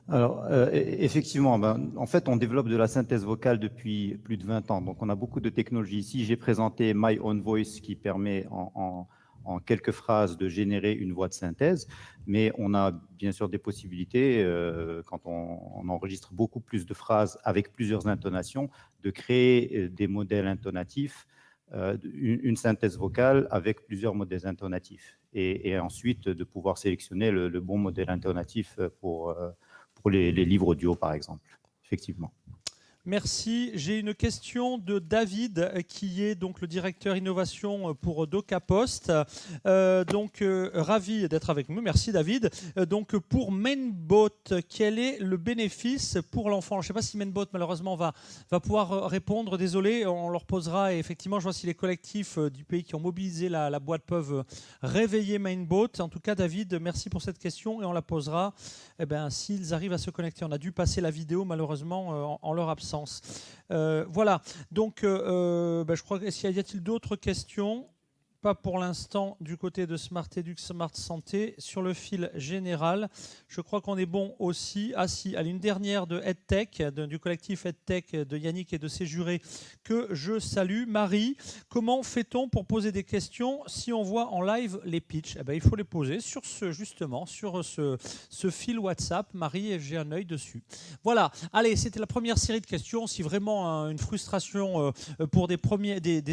Alors, effectivement, en fait, on développe de la synthèse vocale depuis plus de 20 ans. Donc, on a beaucoup de technologies. Ici, j'ai présenté My Own Voice qui permet en quelques phrases de générer une voix de synthèse. Mais on a bien sûr des possibilités, quand on enregistre beaucoup plus de phrases avec plusieurs intonations, de créer des modèles intonatifs, une synthèse vocale avec plusieurs modèles intonatifs. Et ensuite, de pouvoir sélectionner le bon modèle intonatif pour les livres audio, par exemple, effectivement. Merci. J'ai une question de David, qui est donc le directeur innovation pour DocaPost. Ravi d'être avec nous. Merci David. Donc pour Mainbot, quel est le bénéfice pour l'enfant? Je ne sais pas si Mainbot malheureusement va pouvoir répondre. Désolé, on leur posera. Et effectivement, je vois si les collectifs du pays qui ont mobilisé la boîte peuvent réveiller Mainbot. En tout cas, David, merci pour cette question et on la posera s'ils arrivent à se connecter. On a dû passer la vidéo malheureusement en leur absence. Voilà, donc je crois qu'il y a-t-il d'autres questions? Pas pour l'instant du côté de Smart Edu, Smart Santé. Sur le fil général, je crois qu'on est bon aussi. Ah si, allez, une dernière de EdTech, du collectif EdTech de Yannick et de ses jurés que je salue. Marie, comment fait-on pour poser des questions si on voit en live les pitchs? Il faut les poser sur ce fil WhatsApp. Marie, j'ai un œil dessus. Voilà, allez, c'était la première série de questions. Si vraiment une frustration pour des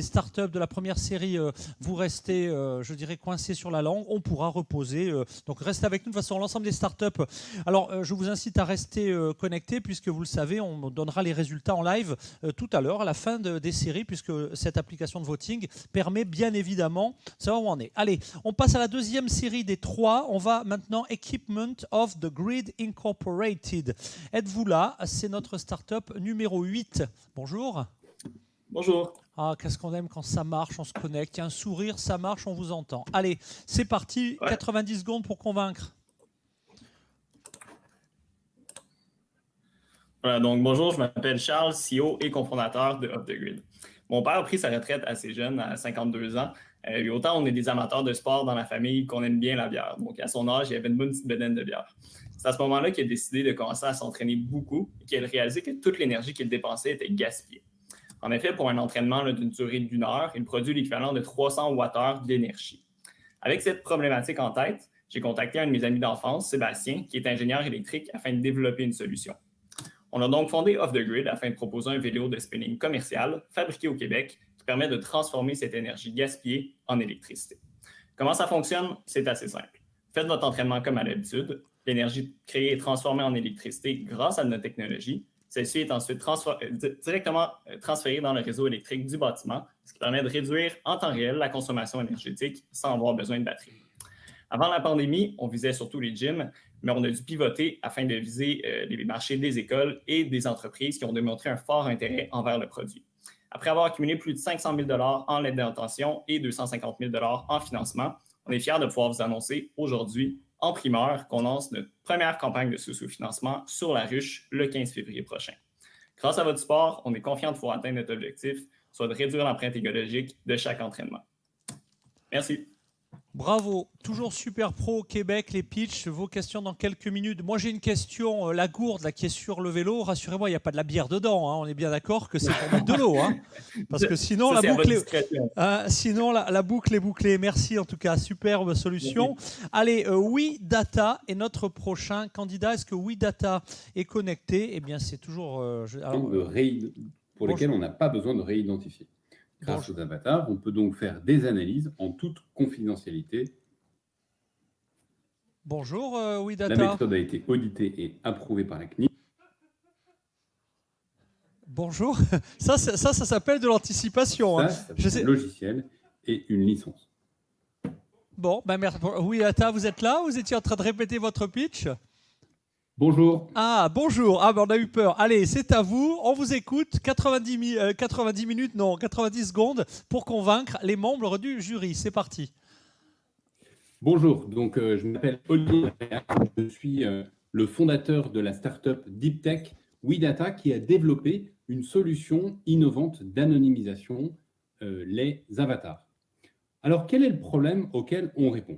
startups de la première série vous restez, je dirais, coincé sur la langue, on pourra reposer. Donc restez avec nous. De toute façon, l'ensemble des startups. Alors, je vous incite à rester connectés, puisque vous le savez, on donnera les résultats en live tout à l'heure, à la fin des séries, puisque cette application de voting permet bien évidemment de savoir où on est. Allez, on passe à la deuxième série des 3. On va maintenant Equipment of the Grid Incorporated. Êtes-vous là? C'est notre startup numéro 8. Bonjour. Bonjour. Ah, qu'est-ce qu'on aime quand ça marche, on se connecte, il y a un sourire, ça marche, on vous entend. Allez, c'est parti, ouais. 90 secondes pour convaincre. Voilà, donc bonjour, je m'appelle Charles, CEO et cofondateur de Off the Grid. Mon père a pris sa retraite assez jeune, à 52 ans. Et autant on est des amateurs de sport dans la famille qu'on aime bien la bière. Donc à son âge, il avait une bonne petite bedaine de bière. C'est à ce moment-là qu'il a décidé de commencer à s'entraîner beaucoup et qu'il a réalisé que toute l'énergie qu'il dépensait était gaspillée. En effet, pour un entraînement d'une durée d'1 heure, il produit l'équivalent de 300 Wh d'énergie. Avec cette problématique en tête, j'ai contacté un de mes amis d'enfance, Sébastien, qui est ingénieur électrique, afin de développer une solution. On a donc fondé Off the Grid afin de proposer un vélo de spinning commercial fabriqué au Québec qui permet de transformer cette énergie gaspillée en électricité. Comment ça fonctionne? C'est assez simple. Faites votre entraînement comme à l'habitude. L'énergie créée est transformée en électricité grâce à notre technologie. Celle-ci est ensuite directement transférée dans le réseau électrique du bâtiment, ce qui permet de réduire en temps réel la consommation énergétique sans avoir besoin de batterie. Avant la pandémie, on visait surtout les gyms, mais on a dû pivoter afin de viser les marchés des écoles et des entreprises qui ont démontré un fort intérêt envers le produit. Après avoir accumulé plus de 500 000 $ en lettres d'intention et 250 000 $ en financement, on est fiers de pouvoir vous annoncer aujourd'hui en primeur qu'on lance notre première campagne de sous-financement sur la ruche le 15 février prochain. Grâce à votre support, on est confiant de pouvoir atteindre notre objectif, soit de réduire l'empreinte écologique de chaque entraînement. Merci. Bravo, toujours super pro au Québec, les pitchs, vos questions dans quelques minutes. Moi j'ai une question, la gourde là, qui est sur le vélo, rassurez-moi, il n'y a pas de la bière dedans, hein. On est bien d'accord que c'est pour mettre de l'eau, hein. Parce que sinon, la boucle est bouclée. Merci en tout cas, superbe solution. Allez, WeData est notre prochain candidat. Est-ce que WeData est connecté? Eh bien c'est toujours... pour lesquels on n'a pas besoin de réidentifier. Grâce aux avatars, on peut donc faire des analyses en toute confidentialité. Bonjour, WeData. La méthode a été auditée et approuvée par la CNIL. Bonjour. Ça s'appelle de l'anticipation. Ça s'appelle un logiciel et une licence. Bon, ben merci. WeData, vous êtes là? Vous étiez en train de répéter votre pitch? Bonjour. Ah, bonjour. Ah, ben on a eu peur. Allez, c'est à vous. On vous écoute. 90 secondes pour convaincre les membres du jury. C'est parti. Bonjour, donc je m'appelle Olivier, je suis le fondateur de la startup Deep Tech WeData qui a développé une solution innovante d'anonymisation, les avatars. Alors, quel est le problème auquel on répond?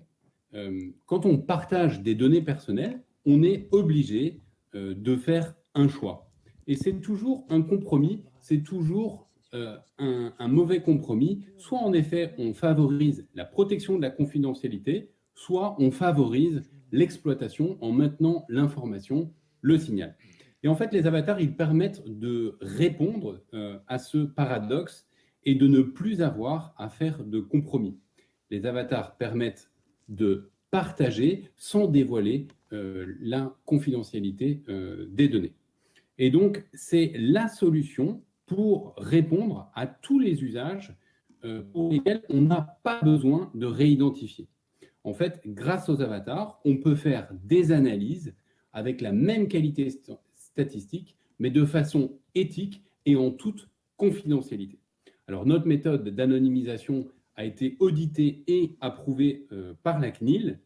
Quand on partage des données personnelles, on est obligé de faire un choix. Et c'est toujours un compromis, c'est toujours un mauvais compromis. Soit en effet, on favorise la protection de la confidentialité, soit on favorise l'exploitation en maintenant l'information, le signal. Et en fait, les avatars, ils permettent de répondre à ce paradoxe et de ne plus avoir à faire de compromis. Les avatars permettent de partager sans dévoiler la confidentialité des données. Et donc, c'est la solution pour répondre à tous les usages pour lesquels on n'a pas besoin de réidentifier. En fait, grâce aux avatars, on peut faire des analyses avec la même qualité statistique, mais de façon éthique et en toute confidentialité. Alors, notre méthode d'anonymisation a été auditée et approuvée par la CNIL,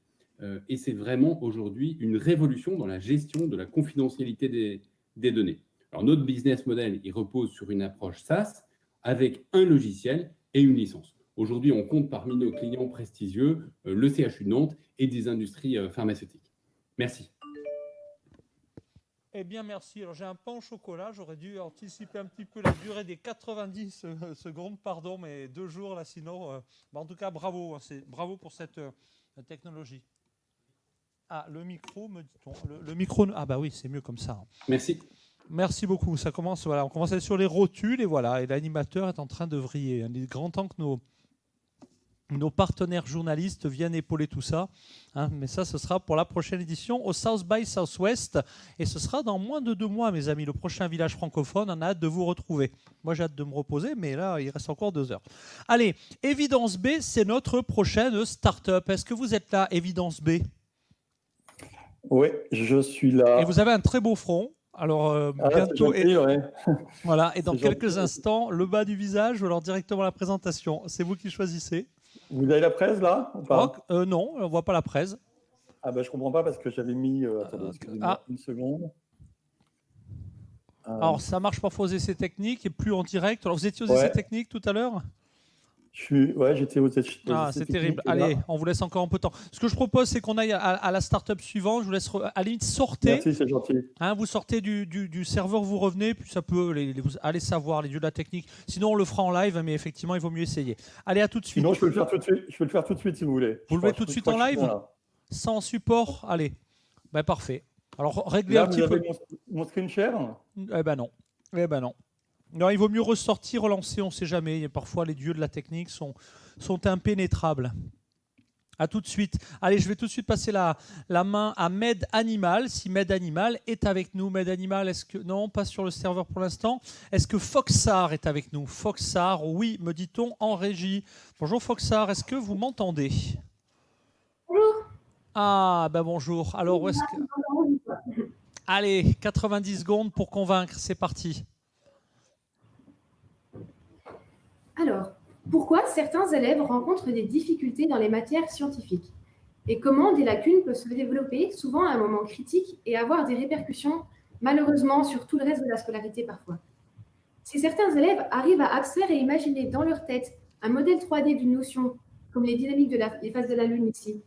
et c'est vraiment aujourd'hui une révolution dans la gestion de la confidentialité des données. Alors, notre business model, il repose sur une approche SaaS avec un logiciel et une licence. Aujourd'hui, on compte parmi nos clients prestigieux le CHU de Nantes et des industries pharmaceutiques. Merci. Eh bien, merci. Alors, j'ai un pain au chocolat. J'aurais dû anticiper un petit peu la durée des 90 secondes, pardon, mais 2 jours, là, sinon... en tout cas, bravo. Bravo pour cette technologie. Ah, le micro, me dit-on. Le micro... Ah bah oui, c'est mieux comme ça. Merci. Merci beaucoup. Ça commence, voilà, on commence à être sur les rotules et voilà. Et l'animateur est en train de vriller. Il est grand temps que nos partenaires journalistes viennent épauler tout ça. Hein, mais ça, ce sera pour la prochaine édition au South by Southwest. Et ce sera dans moins de 2 mois, mes amis. Le prochain village francophone, on a hâte de vous retrouver. Moi, j'ai hâte de me reposer, mais là, il reste encore 2 heures. Allez, Évidence B, c'est notre prochaine start-up. Est-ce que vous êtes là, Évidence B? Oui, je suis là. Et vous avez un très beau front. Alors, bientôt. Gentil, ouais. Voilà, et dans quelques gentil. instants, le bas du visage ou alors directement la présentation. C'est vous qui choisissez. Vous avez la presse là ou pas? Non, on ne voit pas la presse. Ah ben je comprends pas parce que j'avais mis... attendez, excusez-moi une seconde. Alors, ça marche parfois aux essais techniques et plus en direct. Alors, vous étiez aux essais techniques tout à l'heure? J'étais aux essais techniques. Ah, c'est terrible. Allez, on vous laisse encore un peu de temps. Ce que je propose, c'est qu'on aille à la start-up suivante. Je vous laisse, à la limite, sortez. Merci, c'est gentil. Hein, vous sortez du serveur, vous revenez, puis ça peut aller savoir les dieux de la technique. Sinon, on le fera en live, mais effectivement, il vaut mieux essayer. Allez, à tout de suite. Sinon, je peux le faire tout de suite. Je peux le faire tout de suite si vous voulez. Vous le faites tout de suite en live? Sans support? Allez. Ben, parfait. Alors, réglez un petit peu. Mon screen share? Eh ben non. Eh ben non. Non, il vaut mieux ressortir, relancer, on ne sait jamais. Et parfois, les dieux de la technique sont impénétrables. À tout de suite. Allez, je vais tout de suite passer la main à Med Animal. Si Med Animal est avec nous, Med Animal, est-ce que... Non, pas sur le serveur pour l'instant. Est-ce que Foxar est avec nous? Foxar, oui, me dit-on en régie. Bonjour Foxar, est-ce que vous m'entendez? Bonjour. Ah, ben bonjour. Alors, où est-ce que... Allez, 90 secondes pour convaincre, c'est parti. Alors, pourquoi certains élèves rencontrent des difficultés dans les matières scientifiques? Et comment des lacunes peuvent se développer, souvent à un moment critique, et avoir des répercussions, malheureusement, sur tout le reste de la scolarité parfois? Si certains élèves arrivent à abstraire et imaginer dans leur tête un modèle 3D d'une notion, comme les dynamiques des phases de la Lune ici,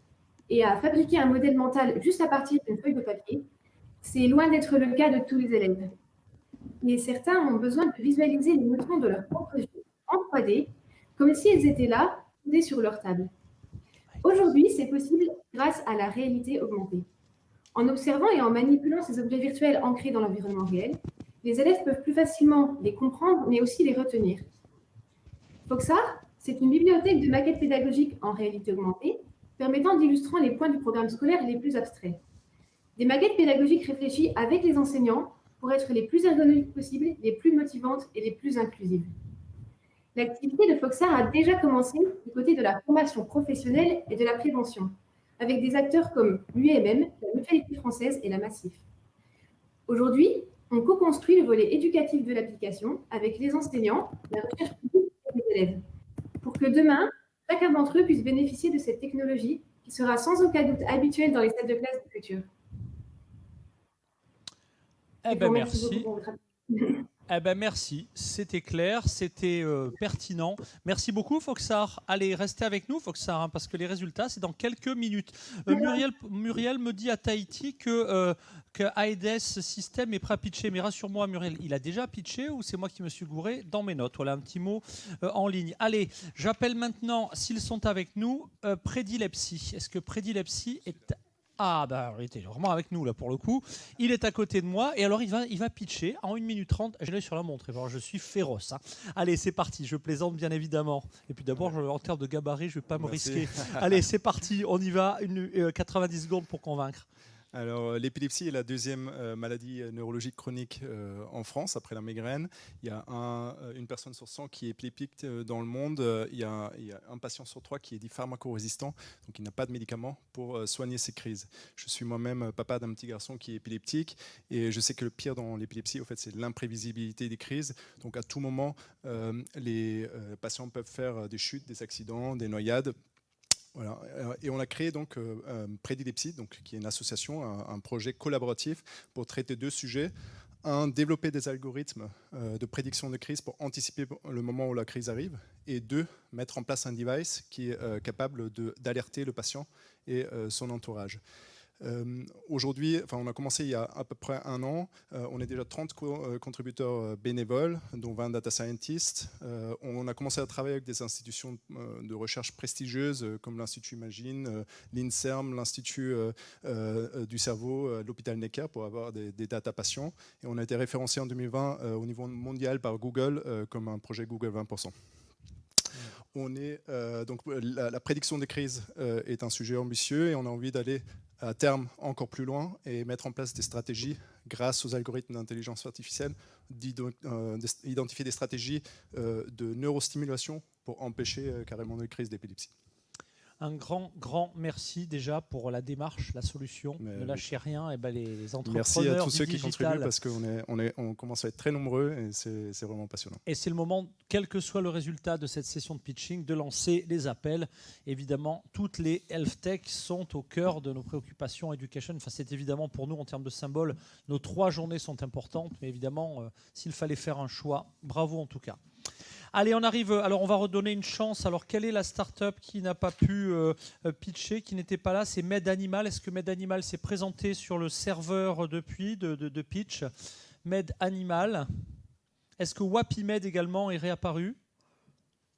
et à fabriquer un modèle mental juste à partir d'une feuille de papier, c'est loin d'être le cas de tous les élèves. Et certains ont besoin de visualiser les notions de leur propre vie en 3D, comme si elles étaient là, posées sur leur table. Aujourd'hui, c'est possible grâce à la réalité augmentée. En observant et en manipulant ces objets virtuels ancrés dans l'environnement réel, les élèves peuvent plus facilement les comprendre, mais aussi les retenir. Foxar, c'est une bibliothèque de maquettes pédagogiques en réalité augmentée, permettant d'illustrer les points du programme scolaire les plus abstraits. Des maquettes pédagogiques réfléchies avec les enseignants pour être les plus ergonomiques possibles, les plus motivantes et les plus inclusives. L'activité de Foxar a déjà commencé du côté de la formation professionnelle et de la prévention, avec des acteurs comme l'UMM, la Mutualité française et la Massif. Aujourd'hui, on co-construit le volet éducatif de l'application avec les enseignants, la recherche publique et les élèves, pour que demain, chacun d'entre eux puisse bénéficier de cette technologie qui sera sans aucun doute habituel dans les salles de classe du futur. Merci. Merci, c'était clair, c'était pertinent. Merci beaucoup, Foxar. Allez, restez avec nous, Foxar, hein, parce que les résultats, c'est dans quelques minutes. Muriel me dit à Tahiti que AEDES System est prêt à pitcher. Mais rassure-moi, Muriel, il a déjà pitché ou c'est moi qui me suis gouré dans mes notes? Voilà, un petit mot en ligne. Allez, j'appelle maintenant, s'ils sont avec nous, Prédilepsie. Est-ce que Prédilepsie est... Ah, bah, il était vraiment avec nous, là, pour le coup. Il est à côté de moi. Et alors, il va pitcher en 1 minute 30. J'ai l'œil sur la montre. Et alors, je suis féroce. Hein. Allez, c'est parti. Je plaisante, bien évidemment. Et puis d'abord, en termes de gabarit, je ne vais pas me risquer. Allez, c'est parti. On y va. 90 secondes pour convaincre. Alors, l'épilepsie est la deuxième maladie neurologique chronique en France, après la migraine. Il y a une personne sur 100 qui est épileptique dans le monde. Il y a un patient sur 3 qui est dit pharmacorésistant, donc il n'a pas de médicaments pour soigner ces crises. Je suis moi-même papa d'un petit garçon qui est épileptique et je sais que le pire dans l'épilepsie, au fait, c'est l'imprévisibilité des crises. Donc, à tout moment, les patients peuvent faire des chutes, des accidents, des noyades. Voilà. Et on a créé donc Prédilepsie, donc, qui est une association, un projet collaboratif pour traiter 2 sujets. Un, développer des algorithmes de prédiction de crise pour anticiper le moment où la crise arrive. Et 2, mettre en place un device qui est capable d'alerter le patient et son entourage. Aujourd'hui, on a commencé il y a à peu près 1 an. On est déjà 30 contributeurs bénévoles, dont 20 data scientists. On a commencé à travailler avec des institutions de recherche prestigieuses comme l'Institut Imagine, l'INSERM, l'Institut du cerveau, l'hôpital Necker pour avoir des data patients. Et on a été référencé en 2020 au niveau mondial par Google comme un projet Google 20%. Donc la prédiction des crises est un sujet ambitieux et on a envie d'aller à terme encore plus loin et mettre en place des stratégies grâce aux algorithmes d'intelligence artificielle, d'identifier des stratégies de neurostimulation pour empêcher carrément les crises d'épilepsie. Un grand merci déjà pour la démarche, la solution. Ne lâchez rien. Et les entrepreneurs. Merci à tous ceux qui contribuent parce qu'on commence à être très nombreux et c'est vraiment passionnant. Et c'est le moment, quel que soit le résultat de cette session de pitching, de lancer les appels. Évidemment, toutes les health tech sont au cœur de nos préoccupations education. Enfin, c'est évidemment pour nous en termes de symbole, nos 3 journées sont importantes. Mais évidemment, s'il fallait faire un choix, bravo en tout cas. Allez, on arrive. Alors, on va redonner une chance. Alors, quelle est la start-up qui n'a pas pu pitcher, qui n'était pas là? C'est MedAnimal. Est-ce que MedAnimal s'est présenté sur le serveur depuis de pitch? MedAnimal. Est-ce que WapiMed également est réapparu?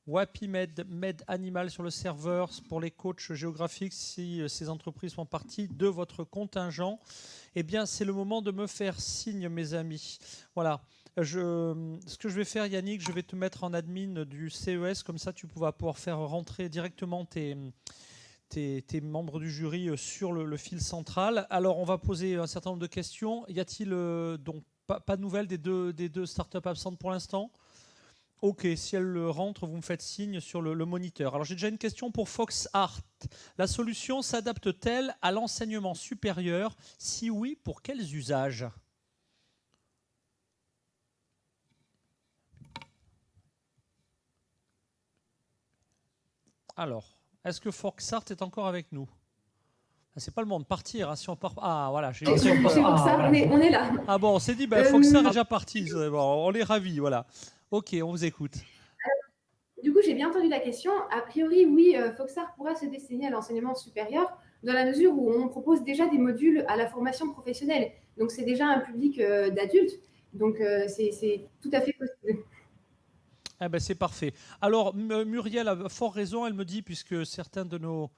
WapiMed, MedAnimal sur le serveur pour les coachs géographiques. Si ces entreprises font partie de votre contingent, eh bien, c'est le moment de me faire signe, mes amis. Voilà. Ce que je vais faire, Yannick, je vais te mettre en admin du CES, comme ça tu vas pouvoir faire rentrer directement tes membres du jury sur le fil central. Alors, on va poser un certain nombre de questions. Y a-t-il donc pas de nouvelles des deux startups absentes pour l'instant? Ok, si elles rentrent, vous me faites signe sur le moniteur. Alors, j'ai déjà une question pour FoxArt. La solution s'adapte-t-elle à l'enseignement supérieur? Si oui, pour quels usages? Alors, est-ce que FoxArt est encore avec nous? C'est pas le moment de partir. Hein, si on part... Ah, voilà. On est là. Ah bon, on s'est dit, FoxArt est déjà parti. Bon, on est ravis, voilà. Ok, on vous écoute. Du coup, j'ai bien entendu la question. A priori, oui, FoxArt pourra se destiner à l'enseignement supérieur dans la mesure où on propose déjà des modules à la formation professionnelle. Donc, c'est déjà un public d'adultes. Donc, c'est tout à fait possible. Eh ben, c'est parfait. Alors, Muriel a fort raison, elle me dit, puisque certains de nos...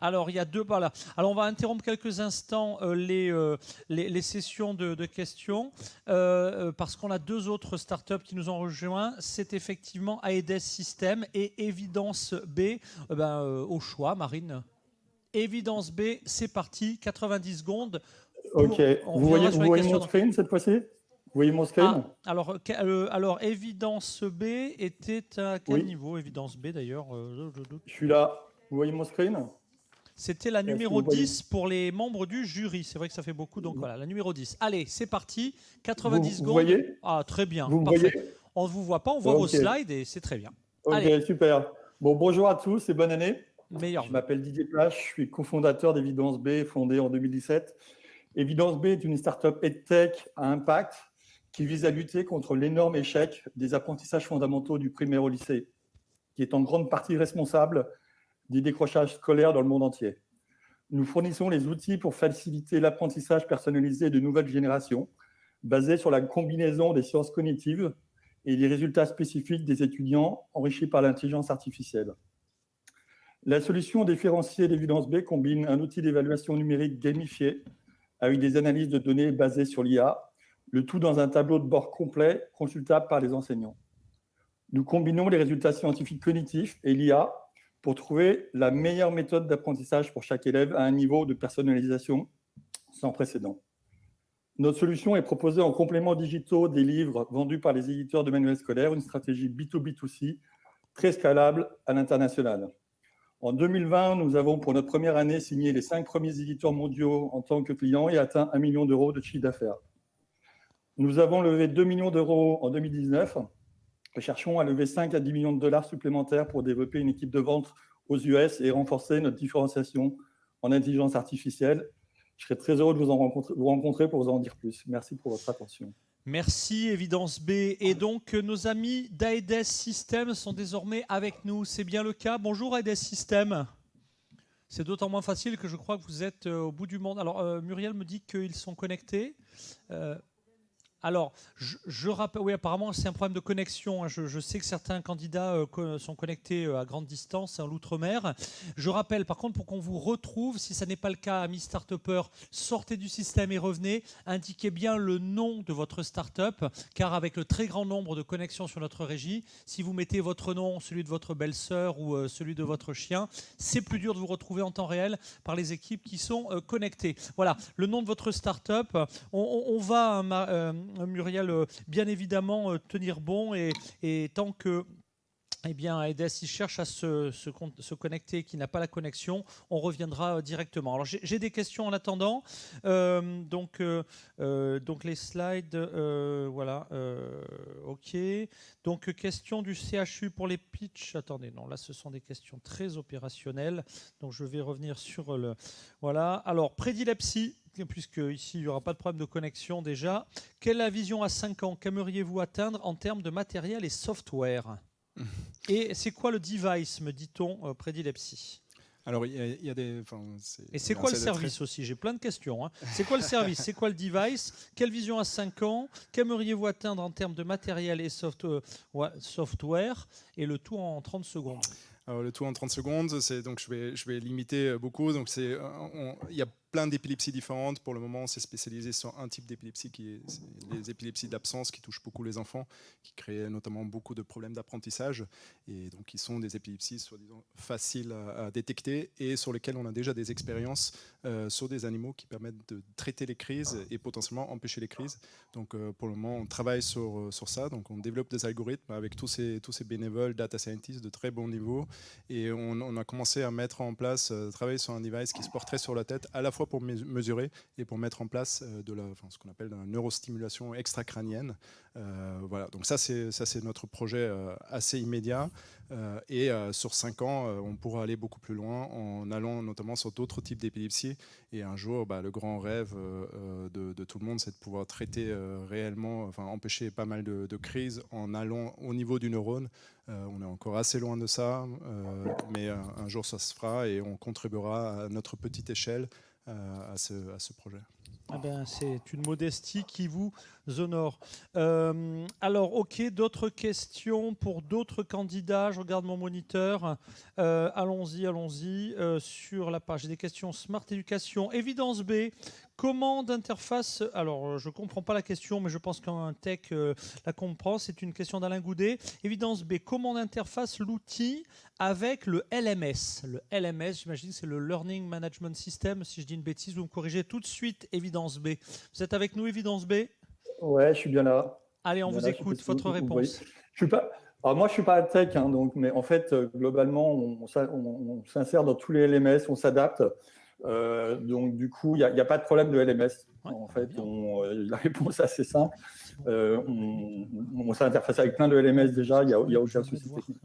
Alors, il y a 2 par là. Alors, on va interrompre quelques instants les sessions de questions parce qu'on a 2 autres startups qui nous ont rejoints. C'est effectivement AEDES System et Evidence B. Au choix, Marine. Evidence B, c'est parti, 90 secondes. Ok, vous voyez mon screen cette fois-ci? Vous voyez mon screen? Alors, Evidence B était à quel niveau? Evidence B, d'ailleurs. Je suis là. Vous voyez mon screen? C'était la numéro 10 pour les membres du jury. C'est vrai que ça fait beaucoup, donc voilà, la numéro 10. Allez, c'est parti. 90 secondes. Vous voyez? Ah, très bien. Vous parfait. Voyez? On ne vous voit pas, on voit vos slides et c'est très bien. Ok, allez. Super. Bon, bonjour à tous et bonne année. Meilleurs Je m'appelle Didier Plage, je suis cofondateur d'Evidence B, fondée en 2017. Evidence B est une start-up EdTech à impact qui vise à lutter contre l'énorme échec des apprentissages fondamentaux du primaire au lycée, qui est en grande partie responsable des décrochages scolaires dans le monde entier. Nous fournissons les outils pour faciliter l'apprentissage personnalisé de nouvelles générations, basé sur la combinaison des sciences cognitives et des résultats spécifiques des étudiants enrichis par l'intelligence artificielle. La solution différenciée d'Evidence B combine un outil d'évaluation numérique gamifié avec des analyses de données basées sur l'IA, le tout dans un tableau de bord complet consultable par les enseignants. Nous combinons les résultats scientifiques cognitifs et l'IA pour trouver la meilleure méthode d'apprentissage pour chaque élève à un niveau de personnalisation sans précédent. Notre solution est proposée en complément digitaux des livres vendus par les éditeurs de manuels scolaires, une stratégie B2B2C très scalable à l'international. En 2020, nous avons pour notre première année signé les 5 premiers éditeurs mondiaux en tant que clients et atteint 1 million d'euros de chiffre d'affaires. Nous avons levé 2 millions d'euros en 2019 et cherchons à lever 5 à 10 millions de dollars supplémentaires pour développer une équipe de vente aux US et renforcer notre différenciation en intelligence artificielle. Je serais très heureux de vous rencontrer pour vous en dire plus. Merci pour votre attention. Merci Evidence B. Et donc, nos amis d'Aedes System sont désormais avec nous. C'est bien le cas. Bonjour Aedes System. C'est d'autant moins facile que je crois que vous êtes au bout du monde. Alors, Muriel me dit qu'ils sont connectés. Alors, je rappelle, oui, apparemment, c'est un problème de connexion. Je sais que certains candidats sont connectés à grande distance, en l'outre-mer. Je rappelle, par contre, pour qu'on vous retrouve, si ça n'est pas le cas, amis start-upers, sortez du système et revenez. Indiquez bien le nom de votre start-up, car avec le très grand nombre de connexions sur notre régie, si vous mettez votre nom, celui de votre belle-sœur ou celui de votre chien, c'est plus dur de vous retrouver en temps réel par les équipes qui sont connectées. Voilà, le nom de votre start-up. On va... Muriel, bien évidemment, tenir bon et tant que Aedes il cherche à se connecter, qui n'a pas la connexion, on reviendra directement. Alors j'ai des questions en attendant. Donc les slides, voilà. OK. Donc question du CHU pour les pitchs. Attendez, non, là ce sont des questions très opérationnelles. Donc je vais revenir sur le... Voilà. Alors prédilepsie, puisque ici il n'y aura pas de problème de connexion déjà. Quelle est la vision à 5 ans? Qu'aimeriez-vous atteindre en termes de matériel et software? Et c'est quoi le device, me dit-on, prédilepsie? Alors, il y a des... Et c'est quoi le service aussi? J'ai plein de questions. Hein. C'est quoi le service? C'est quoi le device? Quelle vision à 5 ans? Qu'aimeriez-vous atteindre en termes de matériel et software? Et le tout en 30 secondes. Alors, le tout en 30 secondes, donc je vais limiter beaucoup. Donc il y a plein d'épilepsies différentes. Pour le moment, on s'est spécialisé sur un type d'épilepsie qui est les épilepsies d'absence, qui touchent beaucoup les enfants, qui créent notamment beaucoup de problèmes d'apprentissage, et donc qui sont des épilepsies soi-disant faciles à détecter et sur lesquelles on a déjà des expériences sur des animaux qui permettent de traiter les crises et potentiellement empêcher les crises. Donc pour le moment, on travaille sur ça. Donc on développe des algorithmes avec tous ces bénévoles, data scientists de très bon niveau, et on a commencé à mettre en place, travailler sur un device qui se porterait sur la tête, à la fois pour mesurer et pour mettre en place ce qu'on appelle la neurostimulation extracrânienne. Voilà, donc ça c'est notre projet assez immédiat, et sur 5 ans on pourra aller beaucoup plus loin en allant notamment sur d'autres types d'épilepsie, et un jour le grand rêve de tout le monde, c'est de pouvoir traiter réellement, empêcher pas mal de crises en allant au niveau du neurone. On est encore assez loin de ça, mais un jour ça se fera et on contribuera à notre petite échelle à ce projet. Ah ben, c'est une modestie qui vous honore. Alors, OK, d'autres questions pour d'autres candidats? Je regarde mon moniteur. Allons-y. Sur la page, j'ai des questions Smart Education. Evidence B, commande interface. Alors, je ne comprends pas la question, mais je pense qu'un tech la comprend. C'est une question d'Alain Goudet. Evidence B, commande interface l'outil avec le LMS. Le LMS, j'imagine, c'est le Learning Management System. Si je dis une bêtise, vous me corrigez tout de suite, Evidence B. Vous êtes avec nous, Evidence B? Ouais, je suis bien là. Allez, on vous écoute, votre réponse. Alors moi, je ne suis pas tech, mais en fait, globalement, on s'insère dans tous les LMS, on s'adapte. Donc, du coup, il n'y a pas de problème de LMS. Ouais, en fait, la réponse est assez simple. On s'interface avec plein de LMS déjà, il n'y a aucun souci technique.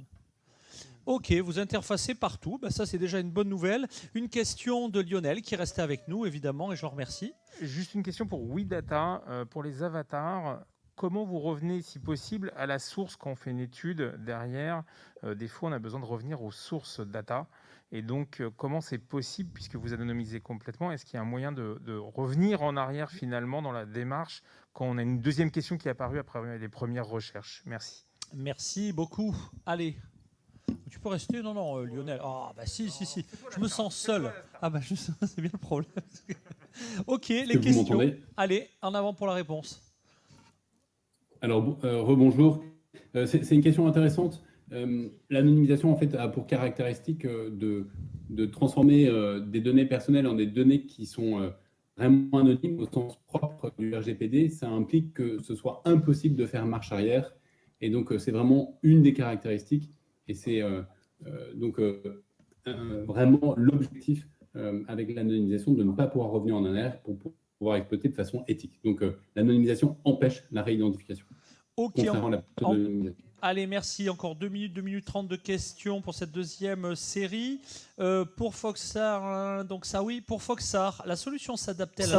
Ok, vous interfacez partout. Ben, ça, c'est déjà une bonne nouvelle. Une question de Lionel qui est resté avec nous, évidemment, et je le remercie. Juste une question pour WeData. Pour les avatars, comment vous revenez, si possible, à la source quand on fait une étude derrière? Des fois, on a besoin de revenir aux sources data. Et donc, comment c'est possible, puisque vous anonymisez complètement? Est-ce qu'il y a un moyen de revenir en arrière, finalement, dans la démarche, quand on a une deuxième question qui est apparue après les premières recherches? Merci. Merci beaucoup. Allez. Tu peux rester? Non, Lionel. Ah, bah si. Je me sens seul. Ah, bah c'est bien le problème. Ok, les questions. Allez, en avant pour la réponse. Alors, rebonjour. C'est une question intéressante. L'anonymisation, en fait, a pour caractéristique de transformer des données personnelles en des données qui sont vraiment anonymes au sens propre du RGPD. Ça implique que ce soit impossible de faire marche arrière. Et donc, c'est vraiment une des caractéristiques. Et c'est donc vraiment l'objectif avec l'anonymisation de ne pas pouvoir revenir en arrière pour pouvoir exploiter de façon éthique. Donc, l'anonymisation empêche la réidentification. Ok. Allez, merci. Encore 2 minutes 30 de questions pour cette deuxième série. Pour Foxar, donc ça oui, pour Foxar, la solution s'adapte-t-elle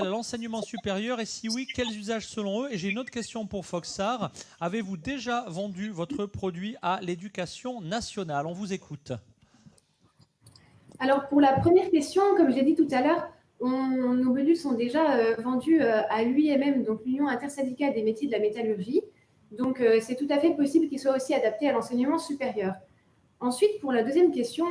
à l'enseignement supérieur et si oui, quels usages selon eux? Et j'ai une autre question pour Foxar. Avez-vous déjà vendu votre produit à l'éducation nationale? On vous écoute. Alors, pour la première question, comme je l'ai dit tout à l'heure, nos modules sont déjà vendus à l'UIMM, donc l'Union intersyndicale des métiers de la métallurgie. Donc, c'est tout à fait possible qu'ils soient aussi adaptés à l'enseignement supérieur. Ensuite, pour la deuxième question,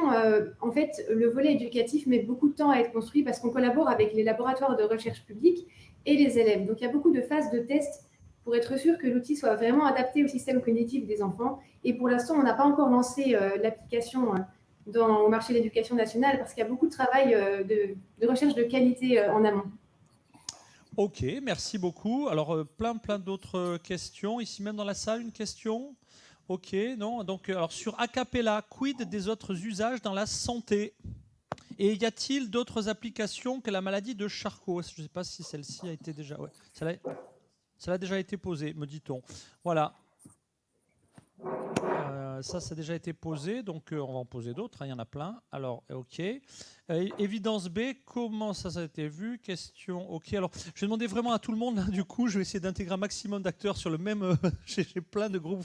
en fait, le volet éducatif met beaucoup de temps à être construit parce qu'on collabore avec les laboratoires de recherche publique et les élèves. Donc, il y a beaucoup de phases de test pour être sûr que l'outil soit vraiment adapté au système cognitif des enfants. Et pour l'instant, on n'a pas encore lancé l'application au marché de l'éducation nationale parce qu'il y a beaucoup de travail de recherche de qualité en amont. Ok, merci beaucoup. Alors, plein d'autres questions. Ici même dans la salle, une question? Ok, non. Donc, alors, sur Acapella, quid des autres usages dans la santé? Et y a-t-il d'autres applications que la maladie de Charcot? Je ne sais pas si celle-ci a été déjà... Ouais, ça a déjà été posé, me dit-on. Voilà. Ça a déjà été posé, donc on va en poser d'autres, hein, il y en a plein. Alors, ok. Évidence B, comment ça a été vu? Question, ok. Alors, je vais demander vraiment à tout le monde, hein, du coup, je vais essayer d'intégrer un maximum d'acteurs sur le même... J'ai plein de groupes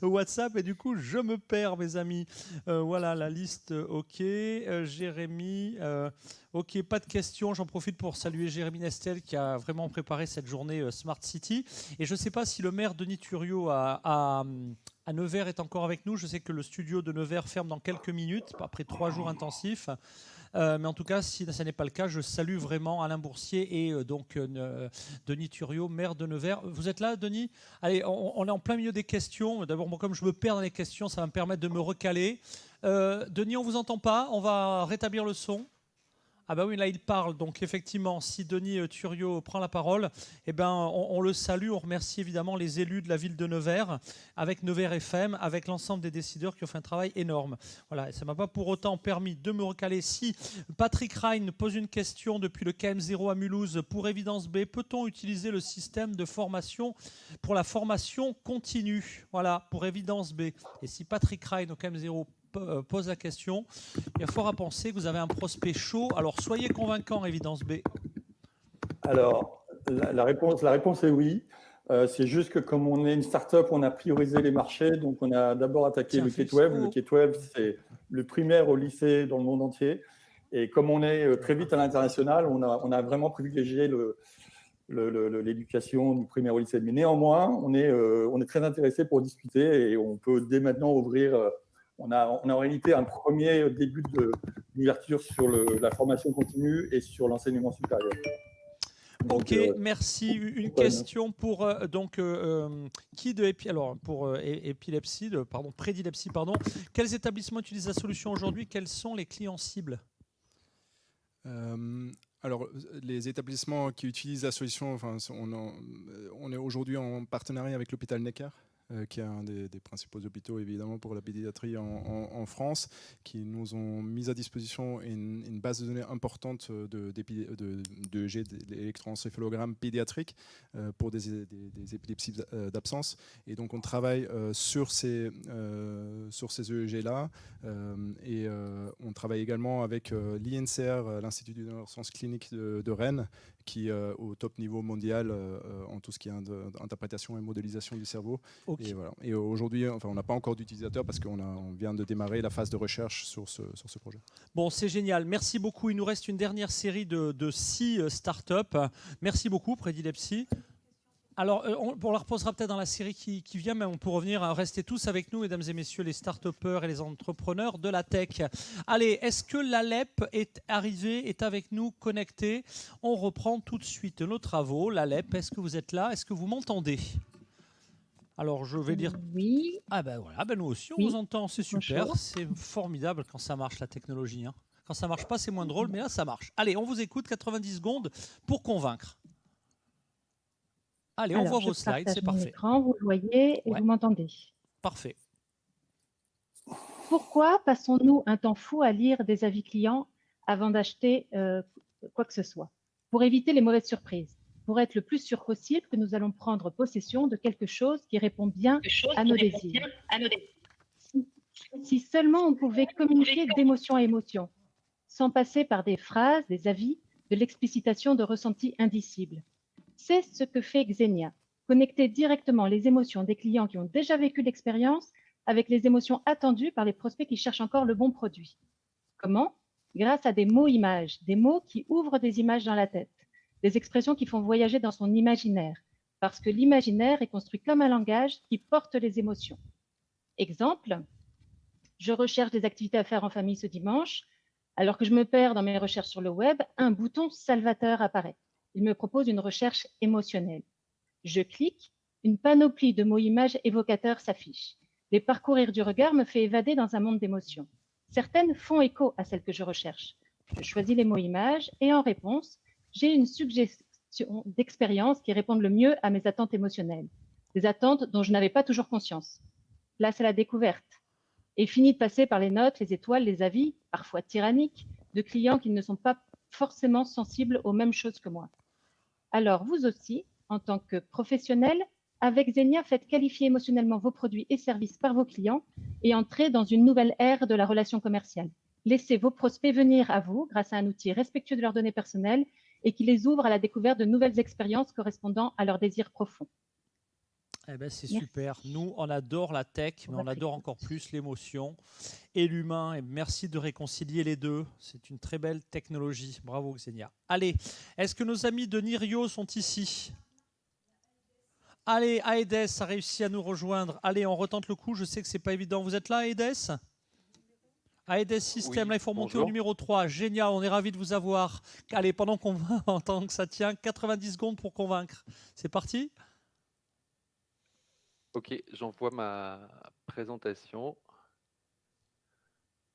WhatsApp, et du coup, je me perds, mes amis. Voilà, la liste, ok. Jérémy, ok, pas de questions. J'en profite pour saluer Jérémy Nestel, qui a vraiment préparé cette journée Smart City. Et je ne sais pas si le maire Denis Thuriot à Nevers est encore avec nous. Je sais que le studio de Nevers ferme dans quelques minutes, après 3 jours intensifs. Mais en tout cas, si ce n'est pas le cas, je salue vraiment Alain Boursier et donc Denis Thuriot, maire de Nevers. Vous êtes là, Denis? Allez, on est en plein milieu des questions. D'abord, moi, comme je me perds dans les questions, ça va me permettre de me recaler. Denis, on ne vous entend pas. On va rétablir le son. Ah bah oui, là il parle, donc effectivement, si Denis Thuriot prend la parole, eh ben, on le salue, on remercie évidemment les élus de la ville de Nevers, avec Nevers FM, avec l'ensemble des décideurs qui ont fait un travail énorme. Voilà, et ça ne m'a pas pour autant permis de me recaler. Si Patrick Rhein pose une question depuis le KM0 à Mulhouse, pour Évidence B, peut-on utiliser le système de formation pour la formation continue? Voilà, pour Évidence B. Et si Patrick Rhein au KM0 pose la question, il y a fort à penser que vous avez un prospect chaud. Alors, soyez convaincant, Évidence B. Alors, la réponse est oui. C'est juste que comme on est une start-up, on a priorisé les marchés. Donc, on a d'abord attaqué le K-12. Le K-12, c'est le primaire au lycée dans le monde entier. Et comme on est très vite à l'international, on a vraiment privilégié l'éducation du primaire au lycée. Mais néanmoins, on est très intéressé pour discuter et on peut dès maintenant ouvrir... On a en réalité un premier début d'ouverture sur la formation continue et sur l'enseignement supérieur. Ok, merci. Une question pour prédilepsie. Quels établissements utilisent la solution aujourd'hui? Quels sont les clients cibles? Alors, les établissements qui utilisent la solution, on est aujourd'hui en partenariat avec l'hôpital Necker. qui est un des principaux hôpitaux évidemment pour la pédiatrie en France, qui nous ont mis à disposition une base de données importante d'EEG, d'électroencéphalogramme pédiatrique pour des épilepsies d'absence. Et donc on travaille sur ces EEG-là et on travaille également avec l'INCR, l'Institut de neurosciences cliniques de Rennes, qui est au top niveau mondial en tout ce qui est interprétation et modélisation du cerveau. Okay. Et, voilà. Et aujourd'hui, on n'a pas encore d'utilisateurs parce qu'on vient de démarrer la phase de recherche sur ce projet. Bon, c'est génial. Merci beaucoup. Il nous reste une dernière série de 6 startups. Merci beaucoup, Prédilepsie. Alors, on la reposera peut-être dans la série qui vient, mais on peut revenir. Restez tous avec nous, mesdames et messieurs, les start-upers et les entrepreneurs de la tech. Allez, est-ce que l'ALEP est arrivé, est avec nous, connecté? On reprend tout de suite nos travaux. L'ALEP, est-ce que vous êtes là? Est-ce que vous m'entendez? Alors, je vais dire... Oui. Ah ben voilà, ben nous aussi, on vous entend, c'est super. C'est formidable quand ça marche, la technologie. Hein. Quand ça marche pas, c'est moins drôle, mais là, ça marche. Allez, on vous écoute, 90 secondes pour convaincre. Allez, on voit vos slides, c'est parfait. Écran, vous le voyez et vous m'entendez. Parfait. Pourquoi passons-nous un temps fou à lire des avis clients avant d'acheter quoi que ce soit? Pour éviter les mauvaises surprises, pour être le plus sûr possible que nous allons prendre possession de quelque chose qui répond bien à nos désirs. Si seulement on pouvait communiquer d'émotion à émotion, sans passer par des phrases, des avis, de l'explicitation de ressentis indicibles. C'est ce que fait Xenia, connecter directement les émotions des clients qui ont déjà vécu l'expérience avec les émotions attendues par les prospects qui cherchent encore le bon produit. Comment? Grâce à des mots-images, des mots qui ouvrent des images dans la tête, des expressions qui font voyager dans son imaginaire, parce que l'imaginaire est construit comme un langage qui porte les émotions. Exemple, je recherche des activités à faire en famille ce dimanche. Alors que je me perds dans mes recherches sur le web, un bouton salvateur apparaît. Il me propose une recherche émotionnelle. Je clique, une panoplie de mots-images évocateurs s'affiche. Les parcourir du regard me fait évader dans un monde d'émotions. Certaines font écho à celles que je recherche. Je choisis les mots-images et en réponse, j'ai une suggestion d'expérience qui répondent le mieux à mes attentes émotionnelles. Des attentes dont je n'avais pas toujours conscience. Place à la découverte. Et fini de passer par les notes, les étoiles, les avis, parfois tyranniques, de clients qui ne sont pas forcément sensibles aux mêmes choses que moi. Alors, vous aussi, en tant que professionnel, avec Xenia, faites qualifier émotionnellement vos produits et services par vos clients et entrez dans une nouvelle ère de la relation commerciale. Laissez vos prospects venir à vous grâce à un outil respectueux de leurs données personnelles et qui les ouvre à la découverte de nouvelles expériences correspondant à leurs désirs profonds. Eh ben, c'est super. Nous, on adore la tech, mais on adore encore plus l'émotion et l'humain. Et merci de réconcilier les deux. C'est une très belle technologie. Bravo, Xenia. Allez, est-ce que nos amis de Nirio sont ici? Allez, Aedes a réussi à nous rejoindre. Allez, on retente le coup. Je sais que ce n'est pas évident. Vous êtes là, Aedes? Aedes System, oui, là, il faut monter au numéro 3. Génial, on est ravis de vous avoir. Allez, pendant qu'on entend que ça tient, 90 secondes pour convaincre. C'est parti? Ok, j'envoie ma présentation.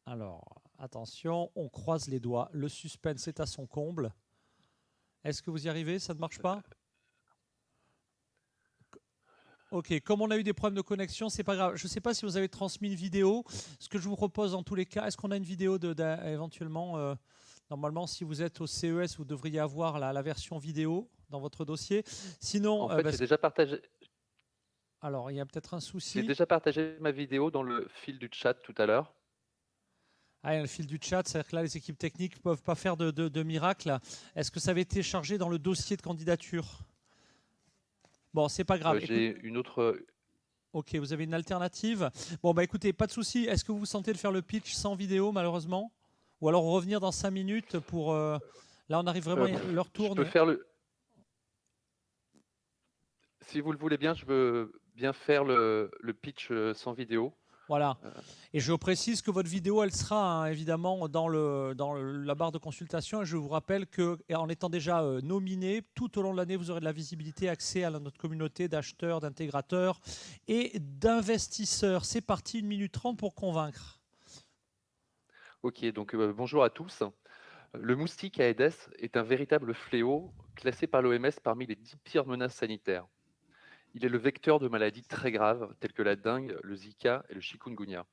Alors, attention, on croise les doigts. Le suspense est à son comble. Est-ce que vous y arrivez? Ça ne marche pas? Ok, comme on a eu des problèmes de connexion, c'est pas grave. Je ne sais pas si vous avez transmis une vidéo. Ce que je vous propose dans tous les cas, est-ce qu'on a une vidéo éventuellement normalement, si vous êtes au CES, vous devriez avoir la version vidéo dans votre dossier. Sinon, en fait, j'ai déjà partagé. Alors, il y a peut-être un souci. J'ai déjà partagé ma vidéo dans le fil du chat tout à l'heure. Ah, le fil du chat, c'est-à-dire que là, les équipes techniques ne peuvent pas faire de miracle. Est-ce que ça avait été chargé dans le dossier de candidature? Bon, c'est pas grave. J'ai une autre... Ok, vous avez une alternative. Bon, bah écoutez, pas de souci. Est-ce que vous vous sentez de faire le pitch sans vidéo, malheureusement? Ou alors revenir dans 5 minutes pour... Là, on arrive vraiment à leur tour. Je peux faire le... Si vous le voulez bien, je veux bien faire le pitch sans vidéo. Voilà. Et je précise que votre vidéo, elle sera évidemment dans la barre de consultation. Et je vous rappelle qu'en étant déjà nominé, tout au long de l'année, vous aurez de la visibilité, accès à notre communauté d'acheteurs, d'intégrateurs et d'investisseurs. C'est parti, 1 minute 30 pour convaincre. Ok, donc bonjour à tous. Le moustique Aedes est un véritable fléau classé par l'OMS parmi les 10 pires menaces sanitaires. Il est le vecteur de maladies très graves telles que la dengue, le Zika et le chikungunya.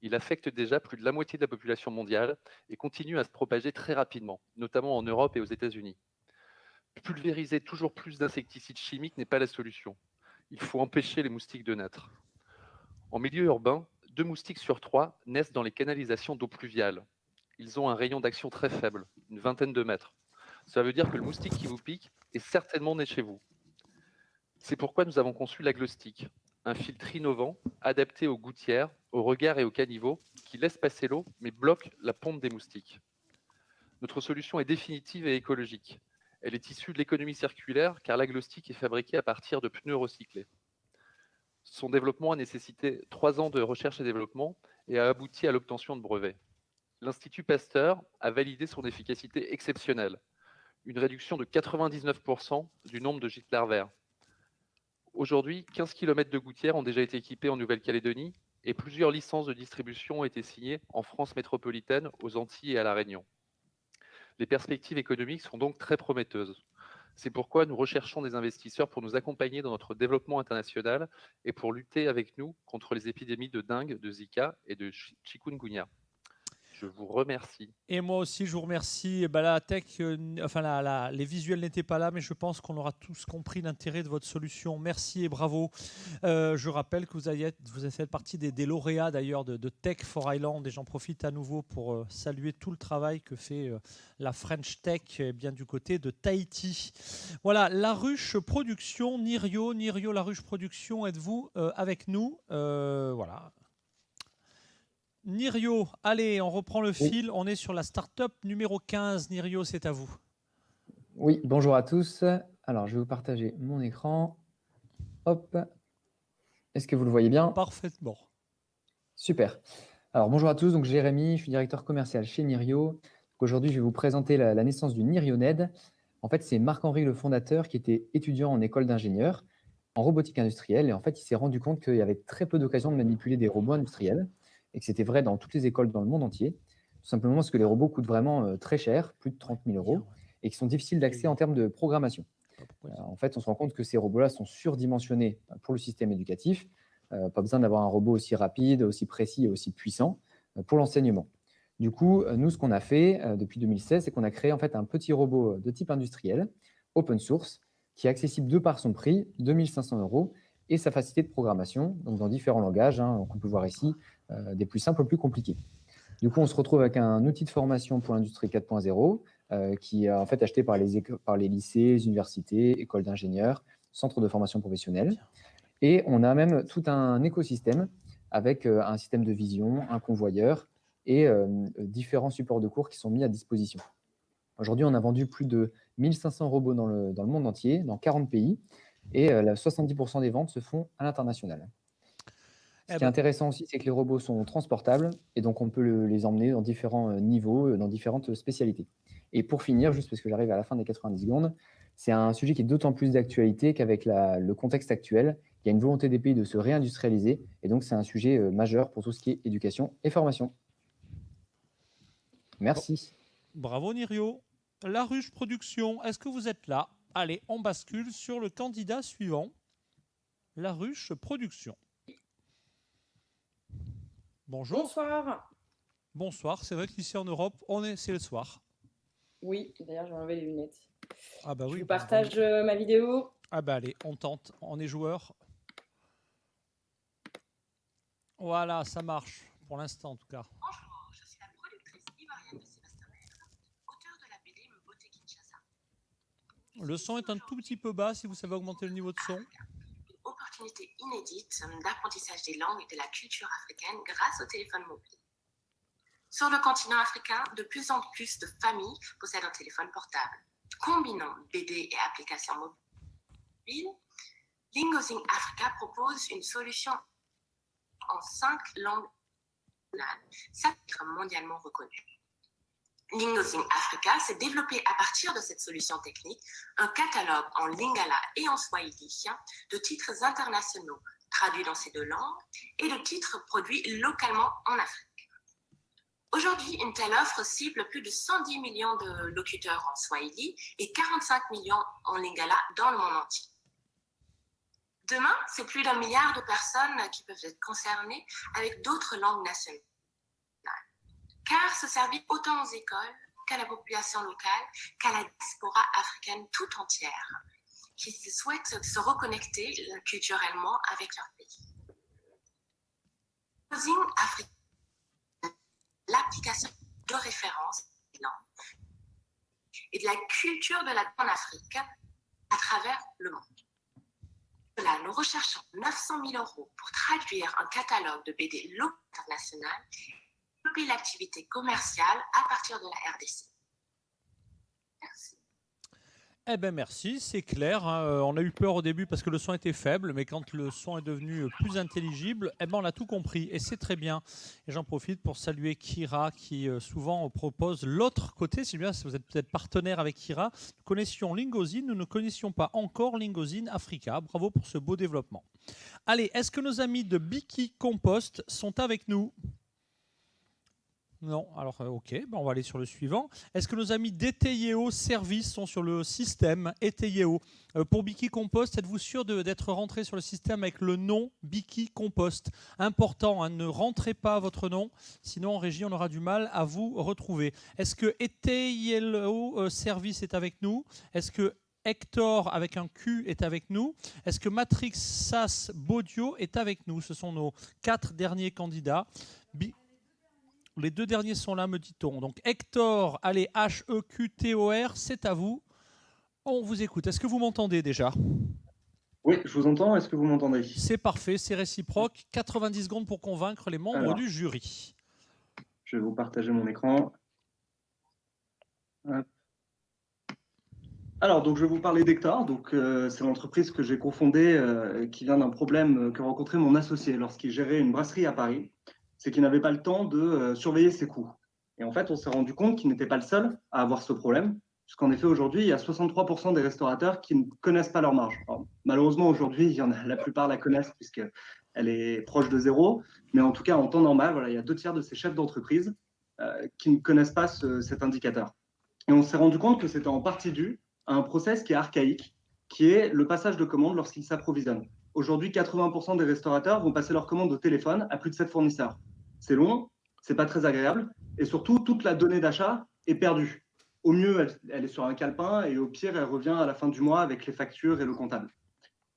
Il affecte déjà plus de la moitié de la population mondiale et continue à se propager très rapidement, notamment en Europe et aux États-Unis. Pulvériser toujours plus d'insecticides chimiques n'est pas la solution. Il faut empêcher les moustiques de naître. En milieu urbain, 2 moustiques sur 3 naissent dans les canalisations d'eau pluviale. Ils ont un rayon d'action très faible, une vingtaine de mètres. Ça veut dire que le moustique qui vous pique est certainement né chez vous. C'est pourquoi nous avons conçu l'Aglo-Stick, un filtre innovant adapté aux gouttières, aux regards et aux caniveaux qui laisse passer l'eau mais bloque la pompe des moustiques. Notre solution est définitive et écologique. Elle est issue de l'économie circulaire car l'Aglo-Stick est fabriqué à partir de pneus recyclés. Son développement a nécessité 3 ans de recherche et développement et a abouti à l'obtention de brevets. L'Institut Pasteur a validé son efficacité exceptionnelle, une réduction de 99% du nombre de gîtes larvaires. Aujourd'hui, 15 km de gouttières ont déjà été équipées en Nouvelle-Calédonie et plusieurs licences de distribution ont été signées en France métropolitaine, aux Antilles et à La Réunion. Les perspectives économiques sont donc très prometteuses. C'est pourquoi nous recherchons des investisseurs pour nous accompagner dans notre développement international et pour lutter avec nous contre les épidémies de dengue, de Zika et de chikungunya. Je vous remercie. Et moi aussi, je vous remercie. La tech, les visuels n'étaient pas là, mais je pense qu'on aura tous compris l'intérêt de votre solution. Merci et bravo. Je rappelle que vous avez fait partie des lauréats d'ailleurs de Tech for Island, et j'en profite à nouveau pour saluer tout le travail que fait la French Tech bien du côté de Tahiti. Voilà, La Ruche Production, Nirio, La Ruche Production, êtes-vous avec nous? Voilà. Nirio, allez, on reprend le fil. On est sur la start-up numéro 15. Nirio, c'est à vous. Oui, bonjour à tous. Alors, je vais vous partager mon écran. Hop. Est-ce que vous le voyez bien? Parfaitement. Super. Alors, bonjour à tous. Donc, Jérémy, je suis directeur commercial chez Nirio. Aujourd'hui, je vais vous présenter la naissance du NirioNed. En fait, c'est Marc-Henri, le fondateur, qui était étudiant en école d'ingénieur en robotique industrielle. Et en fait, il s'est rendu compte qu'il y avait très peu d'occasions de manipuler des robots industriels, et que c'était vrai dans toutes les écoles dans le monde entier, tout simplement parce que les robots coûtent vraiment très cher, plus de 30 000 €, et qui sont difficiles d'accès en termes de programmation. En fait, on se rend compte que ces robots-là sont surdimensionnés pour le système éducatif. Pas besoin d'avoir un robot aussi rapide, aussi précis et aussi puissant pour l'enseignement. Du coup, nous, ce qu'on a fait depuis 2016, c'est qu'on a créé en fait un petit robot de type industriel, open source, qui est accessible de par son prix, 2 500 €, et sa facilité de programmation, donc dans différents langages, qu'on peut voir ici, des plus simples aux plus compliqués. Du coup, on se retrouve avec un outil de formation pour l'industrie 4.0 qui est en fait acheté par les lycées, les universités, écoles d'ingénieurs, centres de formation professionnelle. Et on a même tout un écosystème avec un système de vision, un convoyeur et différents supports de cours qui sont mis à disposition. Aujourd'hui, on a vendu plus de 1500 robots dans le monde entier, dans 40 pays, et 70% des ventes se font à l'international. Ce qui est intéressant aussi, c'est que les robots sont transportables et donc on peut les emmener dans différents niveaux, dans différentes spécialités. Et pour finir, juste parce que j'arrive à la fin des 90 secondes, c'est un sujet qui est d'autant plus d'actualité qu'avec le contexte actuel, il y a une volonté des pays de se réindustrialiser et donc c'est un sujet majeur pour tout ce qui est éducation et formation. Merci. Bravo Nirio. La Ruche Production, est-ce que vous êtes là? Allez, on bascule sur le candidat suivant. La Ruche Production. Bonjour. Bonsoir. Bonsoir. C'est vrai qu'ici en Europe, c'est le soir. Oui, d'ailleurs, je vais enlever les lunettes. Ah bah oui. Je partage ma vidéo. Ah bah allez, on tente. On est joueur. Voilà, ça marche. Pour l'instant, en tout cas. Bonjour, je suis la productrice ivoirienne de Sébastien Maigre, auteur de la BD Me Beauté Kinshasa. Le son est un tout petit peu bas si vous savez augmenter le niveau de son. Opportunité inédite d'apprentissage des langues et de la culture africaine grâce au téléphone mobile. Sur le continent africain, de plus en plus de familles possèdent un téléphone portable. Combinant BD et applications mobiles, Lingozing Africa propose une solution en 5 langues mondialement reconnues. Lingozing Africa s'est développé à partir de cette solution technique un catalogue en lingala et en swahili de titres internationaux traduits dans ces 2 langues et de titres produits localement en Afrique. Aujourd'hui, une telle offre cible plus de 110 millions de locuteurs en swahili et 45 millions en lingala dans le monde entier. Demain, c'est plus d'1 milliard de personnes qui peuvent être concernées avec d'autres langues nationales. Car ce service autant aux écoles qu'à la population locale, qu'à la diaspora africaine tout entière, qui souhaitent se reconnecter culturellement avec leur pays. Closing Africa, l'application de référence des langues et de la culture de la en Afrique à travers le monde. Là, nous recherchons 900 000 € pour traduire un catalogue de BD local international et développer l'activité commerciale à partir de la RDC. Merci. Eh bien merci, c'est clair. Hein. On a eu peur au début parce que le son était faible, mais quand le son est devenu plus intelligible, eh ben on a tout compris et c'est très bien. Et j'en profite pour saluer Kira qui souvent propose l'autre côté. C'est bien, si vous êtes peut-être partenaire avec Kira. Nous connaissions Lingozine, nous ne connaissions pas encore Lingozine Africa. Bravo pour ce beau développement. Allez, est-ce que nos amis de Biki Compost sont avec nous ? Non, alors ok, ben on va aller sur le suivant. Est-ce que nos amis d'Eteyeo Service sont sur le système Eteyeo pour Biki Compost, êtes-vous sûr d'être rentré sur le système avec le nom Biki Compost? Important, hein, ne rentrez pas votre nom, sinon en régie on aura du mal à vous retrouver. Est-ce que Eteyeo Service est avec nous? Est-ce que Hector avec un Q est avec nous? Est-ce que Matrix SAS Baudio est avec nous? Ce sont nos 4 derniers candidats. Les 2 derniers sont là, me dit-on. Donc Hector, allez, H-E-Q-T-O-R, c'est à vous. On vous écoute. Est-ce que vous m'entendez déjà? Oui, je vous entends. Est-ce que vous m'entendez? C'est parfait, c'est réciproque. 90 secondes pour convaincre les membres du jury. Je vais vous partager mon écran. Hop. Alors, donc, je vais vous parler d'Hector. Donc, c'est l'entreprise que j'ai cofondée qui vient d'un problème que rencontrait mon associé lorsqu'il gérait une brasserie à Paris. C'est qu'il n'avait pas le temps de surveiller ses coûts. Et en fait, on s'est rendu compte qu'il n'était pas le seul à avoir ce problème, puisqu'en effet, aujourd'hui, il y a 63% des restaurateurs qui ne connaissent pas leur marge. Alors, malheureusement, aujourd'hui, il y en a, la plupart la connaissent puisqu'elle est proche de zéro. Mais en tout cas, en temps normal, voilà, il y a 2/3 de ces chefs d'entreprise qui ne connaissent pas cet indicateur. Et on s'est rendu compte que c'était en partie dû à un process qui est archaïque, qui est le passage de commandes lorsqu'ils s'approvisionnent. Aujourd'hui, 80% des restaurateurs vont passer leurs commandes au téléphone à plus de 7 fournisseurs. C'est long, c'est pas très agréable, et surtout, toute la donnée d'achat est perdue. Au mieux, elle est sur un calepin, et au pire, elle revient à la fin du mois avec les factures et le comptable.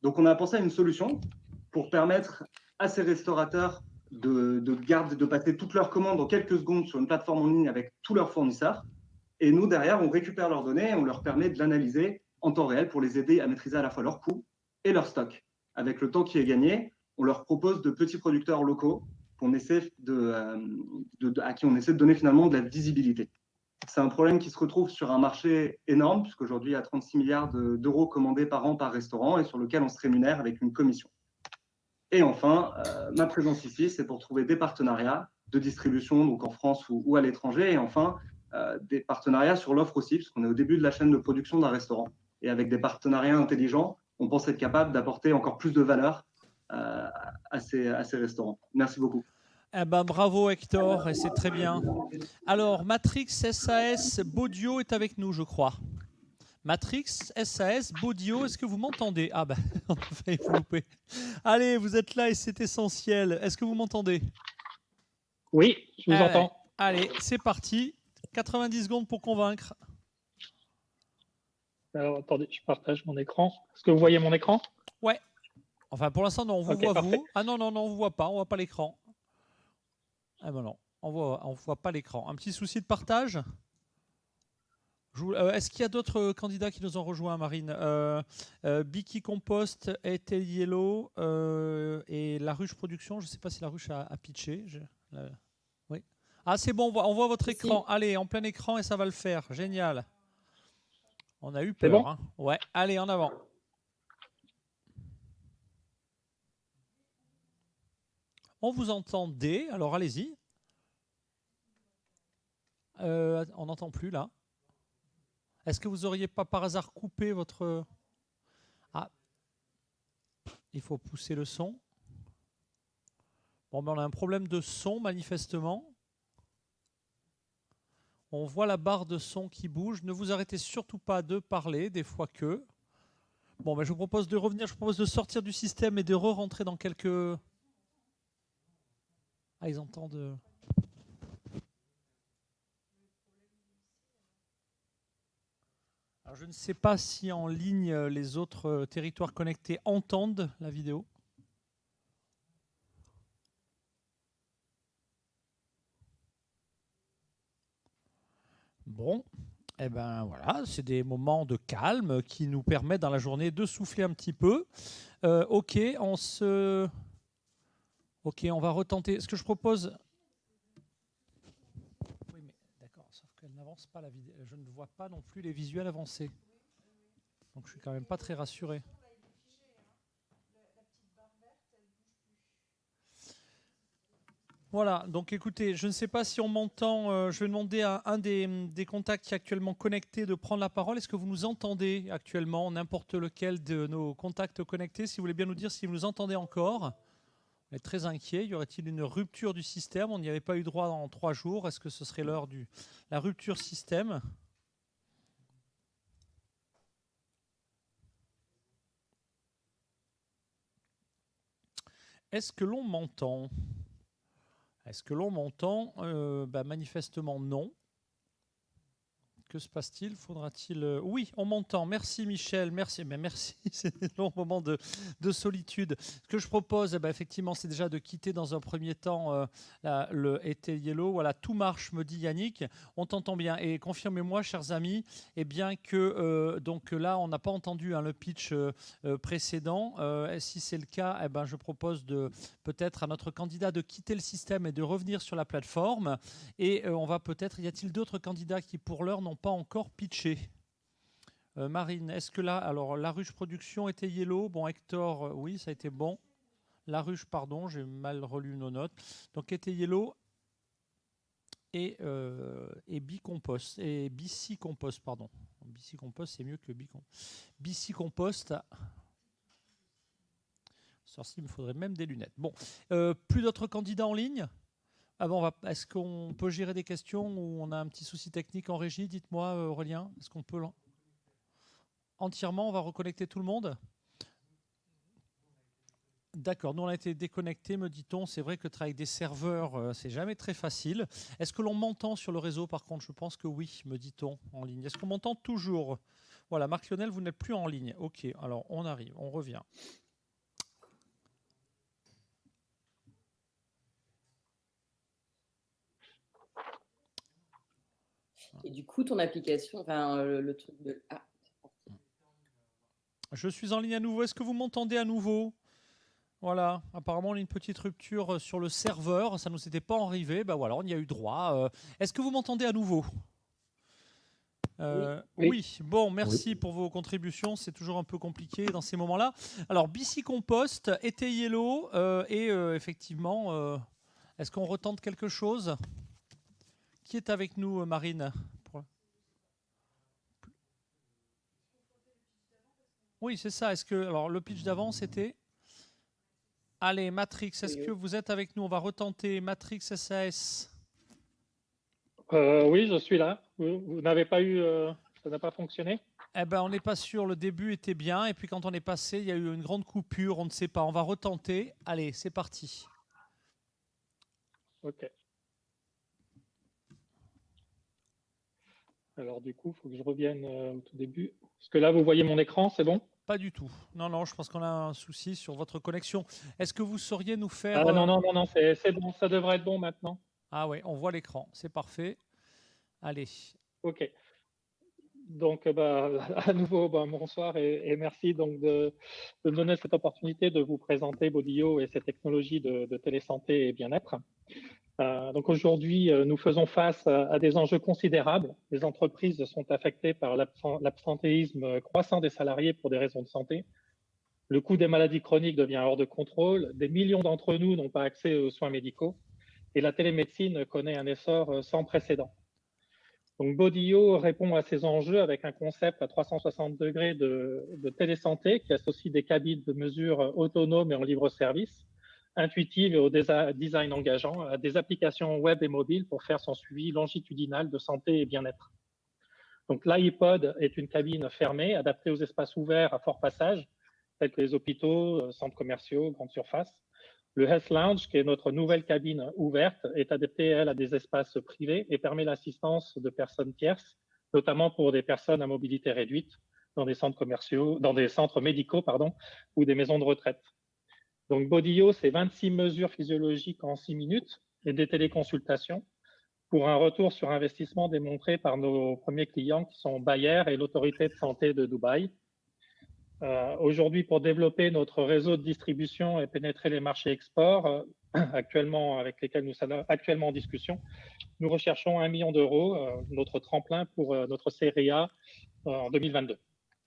Donc, on a pensé à une solution pour permettre à ces restaurateurs de passer toutes leurs commandes en quelques secondes sur une plateforme en ligne avec tous leurs fournisseurs. Et nous, derrière, on récupère leurs données et on leur permet de l'analyser en temps réel pour les aider à maîtriser à la fois leurs coûts et leur stock. Avec le temps qui est gagné, on leur propose de petits producteurs locaux à qui on essaie de donner finalement de la visibilité. C'est un problème qui se retrouve sur un marché énorme, puisqu'aujourd'hui, il y a 36 milliards d'euros commandés par an par restaurant et sur lequel on se rémunère avec une commission. Et enfin, ma présence ici, c'est pour trouver des partenariats de distribution, donc en France ou à l'étranger, et enfin, des partenariats sur l'offre aussi, puisqu'on est au début de la chaîne de production d'un restaurant. Et avec des partenariats intelligents, on pense être capable d'apporter encore plus de valeur à ces restaurants. Merci beaucoup. Eh ben, bravo Hector, et c'est très bien. Alors, Matrix SAS Baudio est avec nous, je crois. Matrix SAS Baudio, est-ce que vous m'entendez? Ah ben, on a failli vous louper. Allez, vous êtes là et c'est essentiel. Est-ce que vous m'entendez? Oui, je vous entends. Allez, c'est parti. 90 secondes pour convaincre. Alors, attendez, je partage mon écran. Est-ce que vous voyez mon écran? Ouais. Enfin, pour l'instant, non, on vous voit, parfait. vous. Ah non, on ne voit pas l'écran. Ah ben non, on voit pas l'écran. Un petit souci de partage? Est-ce qu'il y a d'autres candidats qui nous ont rejoints, Marine? Biki Compost, Eteyelo et La Ruche Production. Je ne sais pas si La Ruche a pitché. Oui. Ah, c'est bon, on voit votre écran. Allez, en plein écran et ça va le faire. Génial. On a eu peur. Bon, hein. Ouais, allez, en avant. On vous entendait, alors allez-y. On n'entend plus là. Est-ce que vous n'auriez pas par hasard coupé votre... Ah, il faut pousser le son. Bon, ben on a un problème de son manifestement. On voit la barre de son qui bouge. Ne vous arrêtez surtout pas de parler, des fois que... Bon, je vous propose de revenir, je vous propose de sortir du système et de re-rentrer dans quelques... Ah, ils entendent... Alors, je ne sais pas si en ligne, les autres territoires connectés entendent la vidéo. Bon, eh ben voilà, c'est des moments de calme qui nous permettent dans la journée de souffler un petit peu. Ok, on va retenter. Ce que je propose. Oui, mais d'accord, sauf qu'elle n'avance pas la vidéo. Je ne vois pas non plus les visuels avancer. Donc je suis quand même pas très rassuré. Voilà, donc écoutez, je ne sais pas si on m'entend. Je vais demander à un des contacts qui est actuellement connecté de prendre la parole. Est-ce que vous nous entendez actuellement, n'importe lequel de nos contacts connectés? Si vous voulez bien nous dire si vous nous entendez encore. On est très inquiet. Y aurait-il une rupture du système? On n'y avait pas eu droit dans 3 jours. Est-ce que ce serait l'heure de la rupture système? Est-ce que l'on m'entend? Est-ce que l'on m'entend? Manifestement non. Que se passe-t-il? Faudra-t-il... Oui, on m'entend. Merci Michel, merci. Mais merci, c'est un long moment de solitude. Ce que je propose, effectivement, c'est déjà de quitter dans un premier temps le été yellow. Voilà, tout marche, me dit Yannick. On t'entend bien. Et confirmez-moi, chers amis, bien que donc là, on n'a pas entendu le pitch précédent. Si c'est le cas, je propose peut-être à notre candidat de quitter le système et de revenir sur la plateforme. Et on va peut-être... Y a-t-il d'autres candidats qui, pour l'heure, n'ont pas encore pitché? Marine, est-ce que là, alors la ruche production était yellow? Bon, Hector, oui, ça a été bon. La ruche, pardon, j'ai mal relu nos notes. Donc était yellow et bicompost et bicicompost, pardon. Bicicompost, c'est mieux que bicicompost. Sorcier, il me faudrait même des lunettes. Bon, plus d'autres candidats en ligne? Ah bon, est-ce qu'on peut gérer des questions ou on a un petit souci technique en régie? Dites-moi, Aurélien, est-ce qu'on peut entièrement, on va reconnecter tout le monde? D'accord, nous on a été déconnectés, me dit-on. C'est vrai que travailler avec des serveurs, c'est jamais très facile. Est-ce que l'on m'entend sur le réseau par contre? Je pense que oui, me dit-on en ligne. Est-ce qu'on m'entend toujours? Voilà, Marc Lionel, vous n'êtes plus en ligne. Ok, alors on arrive, on revient. Et du coup, ton application, le truc de... Ah. Je suis en ligne à nouveau. Est-ce que vous m'entendez à nouveau? Voilà, apparemment, on a une petite rupture sur le serveur. Ça ne nous était pas arrivé. Voilà, on y a eu droit. Est-ce que vous m'entendez à nouveau? Oui. Bon, merci pour vos contributions. C'est toujours un peu compliqué dans ces moments-là. Alors, bicicompost, été yellow et effectivement, est-ce qu'on retente quelque chose? Qui est avec nous, Marine? Oui, c'est ça. Est-ce que alors le pitch d'avant c'était... Allez, Matrix, est-ce que vous êtes avec nous? On va retenter Matrix SAS. Oui, je suis là. Vous n'avez pas eu... ça n'a pas fonctionné? On n'est pas sûr. Le début était bien. Et puis quand on est passé, il y a eu une grande coupure. On ne sait pas. On va retenter. Allez, c'est parti. Ok. Alors du coup, il faut que je revienne au tout début. Parce que là, vous voyez mon écran, c'est bon? Pas du tout. Non, je pense qu'on a un souci sur votre connexion. Est-ce que vous sauriez nous faire... Ah non, c'est bon. Ça devrait être bon maintenant. Ah ouais, on voit l'écran. C'est parfait. Allez. Ok. Donc, à nouveau, bonsoir et merci donc de me donner cette opportunité de vous présenter Bodyo et ses technologies de télésanté et bien-être. Donc aujourd'hui, nous faisons face à des enjeux considérables. Les entreprises sont affectées par l'absentéisme croissant des salariés pour des raisons de santé. Le coût des maladies chroniques devient hors de contrôle. Des millions d'entre nous n'ont pas accès aux soins médicaux. Et la télémédecine connaît un essor sans précédent. Donc Bodyo répond à ces enjeux avec un concept à 360 degrés de télésanté qui associe des cabines de mesure autonomes et en libre service, intuitives et au design engageant, à des applications web et mobiles pour faire son suivi longitudinal de santé et bien-être. Donc l'iPod est une cabine fermée, adaptée aux espaces ouverts à fort passage, tels que les hôpitaux, centres commerciaux, grandes surfaces. Le Health Lounge, qui est notre nouvelle cabine ouverte, est adaptée, elle, à des espaces privés et permet l'assistance de personnes tierces, notamment pour des personnes à mobilité réduite, dans des centres commerciaux, dans des centres médicaux, ou des maisons de retraite. Donc Bodyo, c'est 26 mesures physiologiques en 6 minutes et des téléconsultations pour un retour sur investissement démontré par nos premiers clients qui sont Bayer et l'autorité de santé de Dubaï. Aujourd'hui, pour développer notre réseau de distribution et pénétrer les marchés export, avec lesquels nous sommes actuellement en discussion, nous recherchons 1 million d'euros, notre tremplin pour notre série A en 2022.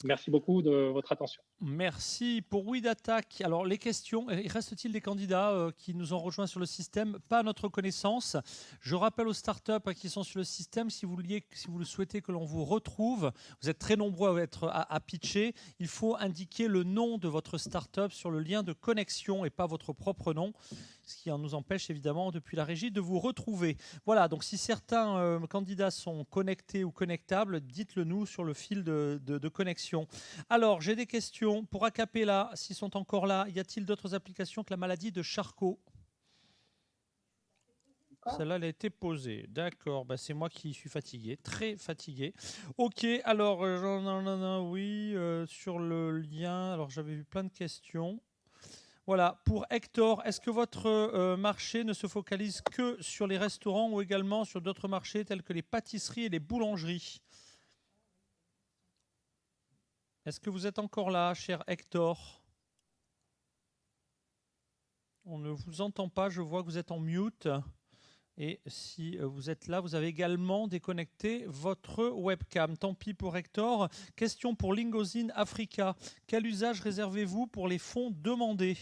Merci beaucoup de votre attention. Merci pour WeData. Alors, les questions, reste-t-il des candidats qui nous ont rejoints sur le système? Pas à notre connaissance. Je rappelle aux startups qui sont sur le système, si vous le souhaitez que l'on vous retrouve, vous êtes très nombreux à pitcher, il faut indiquer le nom de votre startup sur le lien de connexion et pas votre propre nom, ce qui nous empêche évidemment depuis la régie de vous retrouver. Voilà, donc si certains candidats sont connectés ou connectables, dites-le nous sur le fil de connexion. Alors, j'ai des questions. Pour Acapella, s'ils sont encore là, y a-t-il d'autres applications que la maladie de Charcot? Celle-là, elle a été posée. D'accord, c'est moi qui suis fatigué, très fatigué. Ok, alors, oui, sur le lien, alors j'avais vu plein de questions. Voilà, pour Hector, est-ce que votre marché ne se focalise que sur les restaurants ou également sur d'autres marchés tels que les pâtisseries et les boulangeries? Est-ce que vous êtes encore là, cher Hector? On ne vous entend pas, je vois que vous êtes en mute. Et si vous êtes là, vous avez également déconnecté votre webcam. Tant pis pour Hector. Question pour Lingozin Africa. Quel usage réservez-vous pour les fonds demandés?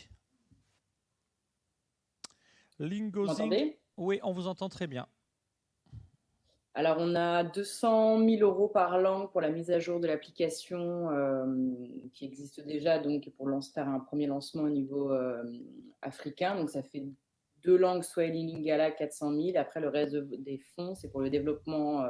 Lingozin. Oui, on vous entend très bien. Alors, on a 200 000 euros par langue pour la mise à jour de l'application qui existe déjà, donc pour faire un premier lancement au niveau africain. Donc, ça fait 2 langues, Swahili, Lingala, 400 000. Après, le reste des fonds, c'est pour le développement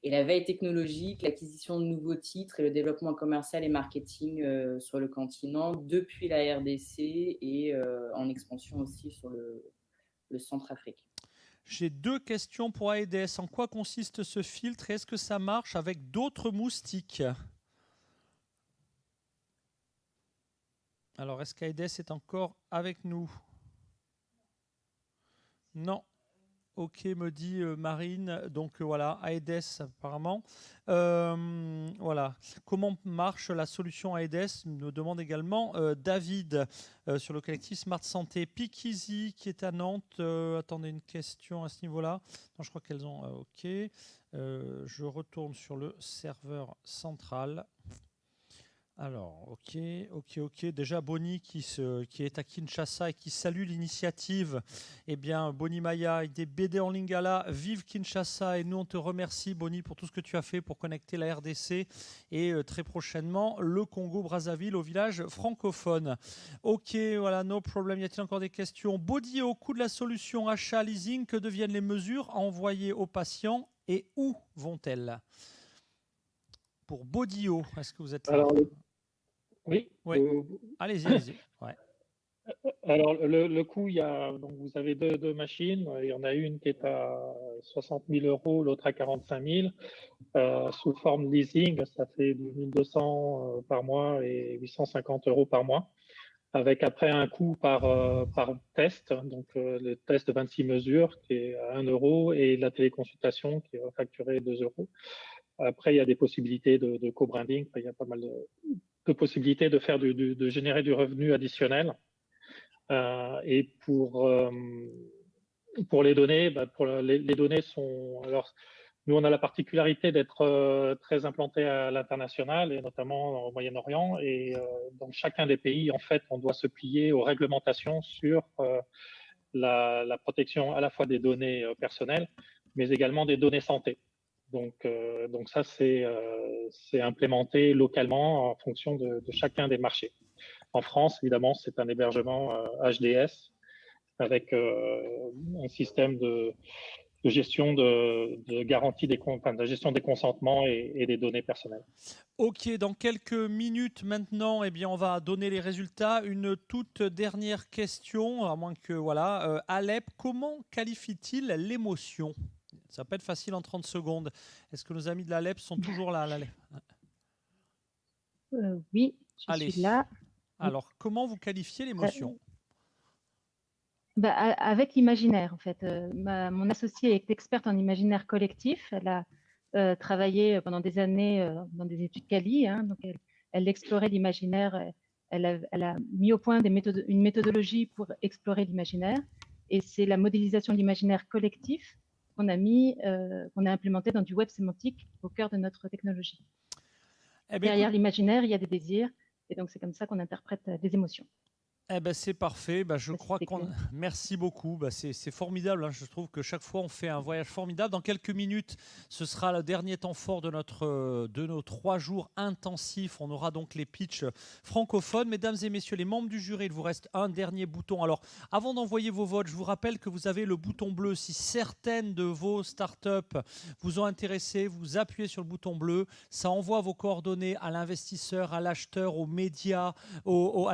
et la veille technologique, l'acquisition de nouveaux titres et le développement commercial et marketing sur le continent depuis la RDC et en expansion aussi sur le Centrafrique. J'ai 2 questions pour AEDS. En quoi consiste ce filtre et est-ce que ça marche avec d'autres moustiques? Alors, est-ce qu'AEDS est encore avec nous? Non. Ok, me dit Marine. Donc voilà, AEDS apparemment. Voilà. Comment marche la solution AEDS? Me demande également David sur le collectif Smart Santé. Pikizi qui est à Nantes. Attendez une question à ce niveau-là. Non, je crois qu'elles ont. Ok. Je retourne sur le serveur central. Alors, ok. Déjà, Bonnie qui est à Kinshasa et qui salue l'initiative. Eh bien, Bonnie Maya, des BD en Lingala, vive Kinshasa. Et nous, on te remercie, Bonnie, pour tout ce que tu as fait pour connecter la RDC et très prochainement le Congo-Brazzaville au village francophone. Ok, voilà, no problem. Y a-t-il encore des questions? Bodyo, coût de la solution achat leasing, que deviennent les mesures à envoyer aux patients et où vont-elles? Pour Bodyo, est-ce que vous êtes là? Alors, oui. Allez-y. Ouais. Alors, le coût, donc vous avez deux machines. Il y en a une qui est à 60 000 euros, l'autre à 45 000. Sous forme leasing, ça fait 1 200 par mois et 850 euros par mois. Avec après un coût par test, donc le test de 26 mesures qui est à 1 euro et la téléconsultation qui est facturée 2 euros. Après, il y a des possibilités de co-branding. Il y a pas mal de possibilités de faire de générer du revenu additionnel. Et pour les données, les données sont. Alors, nous, on a la particularité d'être très implanté à l'international et notamment au Moyen-Orient. Et dans chacun des pays, en fait, on doit se plier aux réglementations sur la protection à la fois des données personnelles, mais également des données santé. Donc ça, c'est implémenté localement en fonction de chacun des marchés. En France, évidemment, c'est un hébergement HDS avec un système de gestion de garantie de gestion des consentements et des données personnelles. Ok, dans quelques minutes maintenant, eh bien, on va donner les résultats. Une toute dernière question, à moins que voilà, Alep, comment qualifie-t-il l'émotion? Ça va pas être facile en 30 secondes. Est-ce que nos amis de l'Alep sont toujours là, l'Alep? Oui, je Allez. suis là. Alors, comment vous qualifiez l'émotion? Avec l'imaginaire, en fait. Mon associée est experte en imaginaire collectif. Elle a travaillé pendant des années dans des études Cali. Hein, donc elle explorait l'imaginaire. Elle a mis au point une méthodologie pour explorer l'imaginaire. Et c'est la modélisation de l'imaginaire collectif qu'on a implémenté dans du web sémantique au cœur de notre technologie. Derrière l'imaginaire, il y a des désirs. Et donc, c'est comme ça qu'on interprète des émotions. Eh ben, c'est parfait. Je crois qu'on. Merci beaucoup. C'est formidable. Hein. Je trouve que chaque fois on fait un voyage formidable. Dans quelques minutes, ce sera le dernier temps fort de nos 3 jours intensifs. On aura donc les pitchs francophones. Mesdames et messieurs, les membres du jury, il vous reste un dernier bouton. Alors, avant d'envoyer vos votes, je vous rappelle que vous avez le bouton bleu. Si certaines de vos startups vous ont intéressé, vous appuyez sur le bouton bleu. Ça envoie vos coordonnées à l'investisseur, à l'acheteur, aux médias, au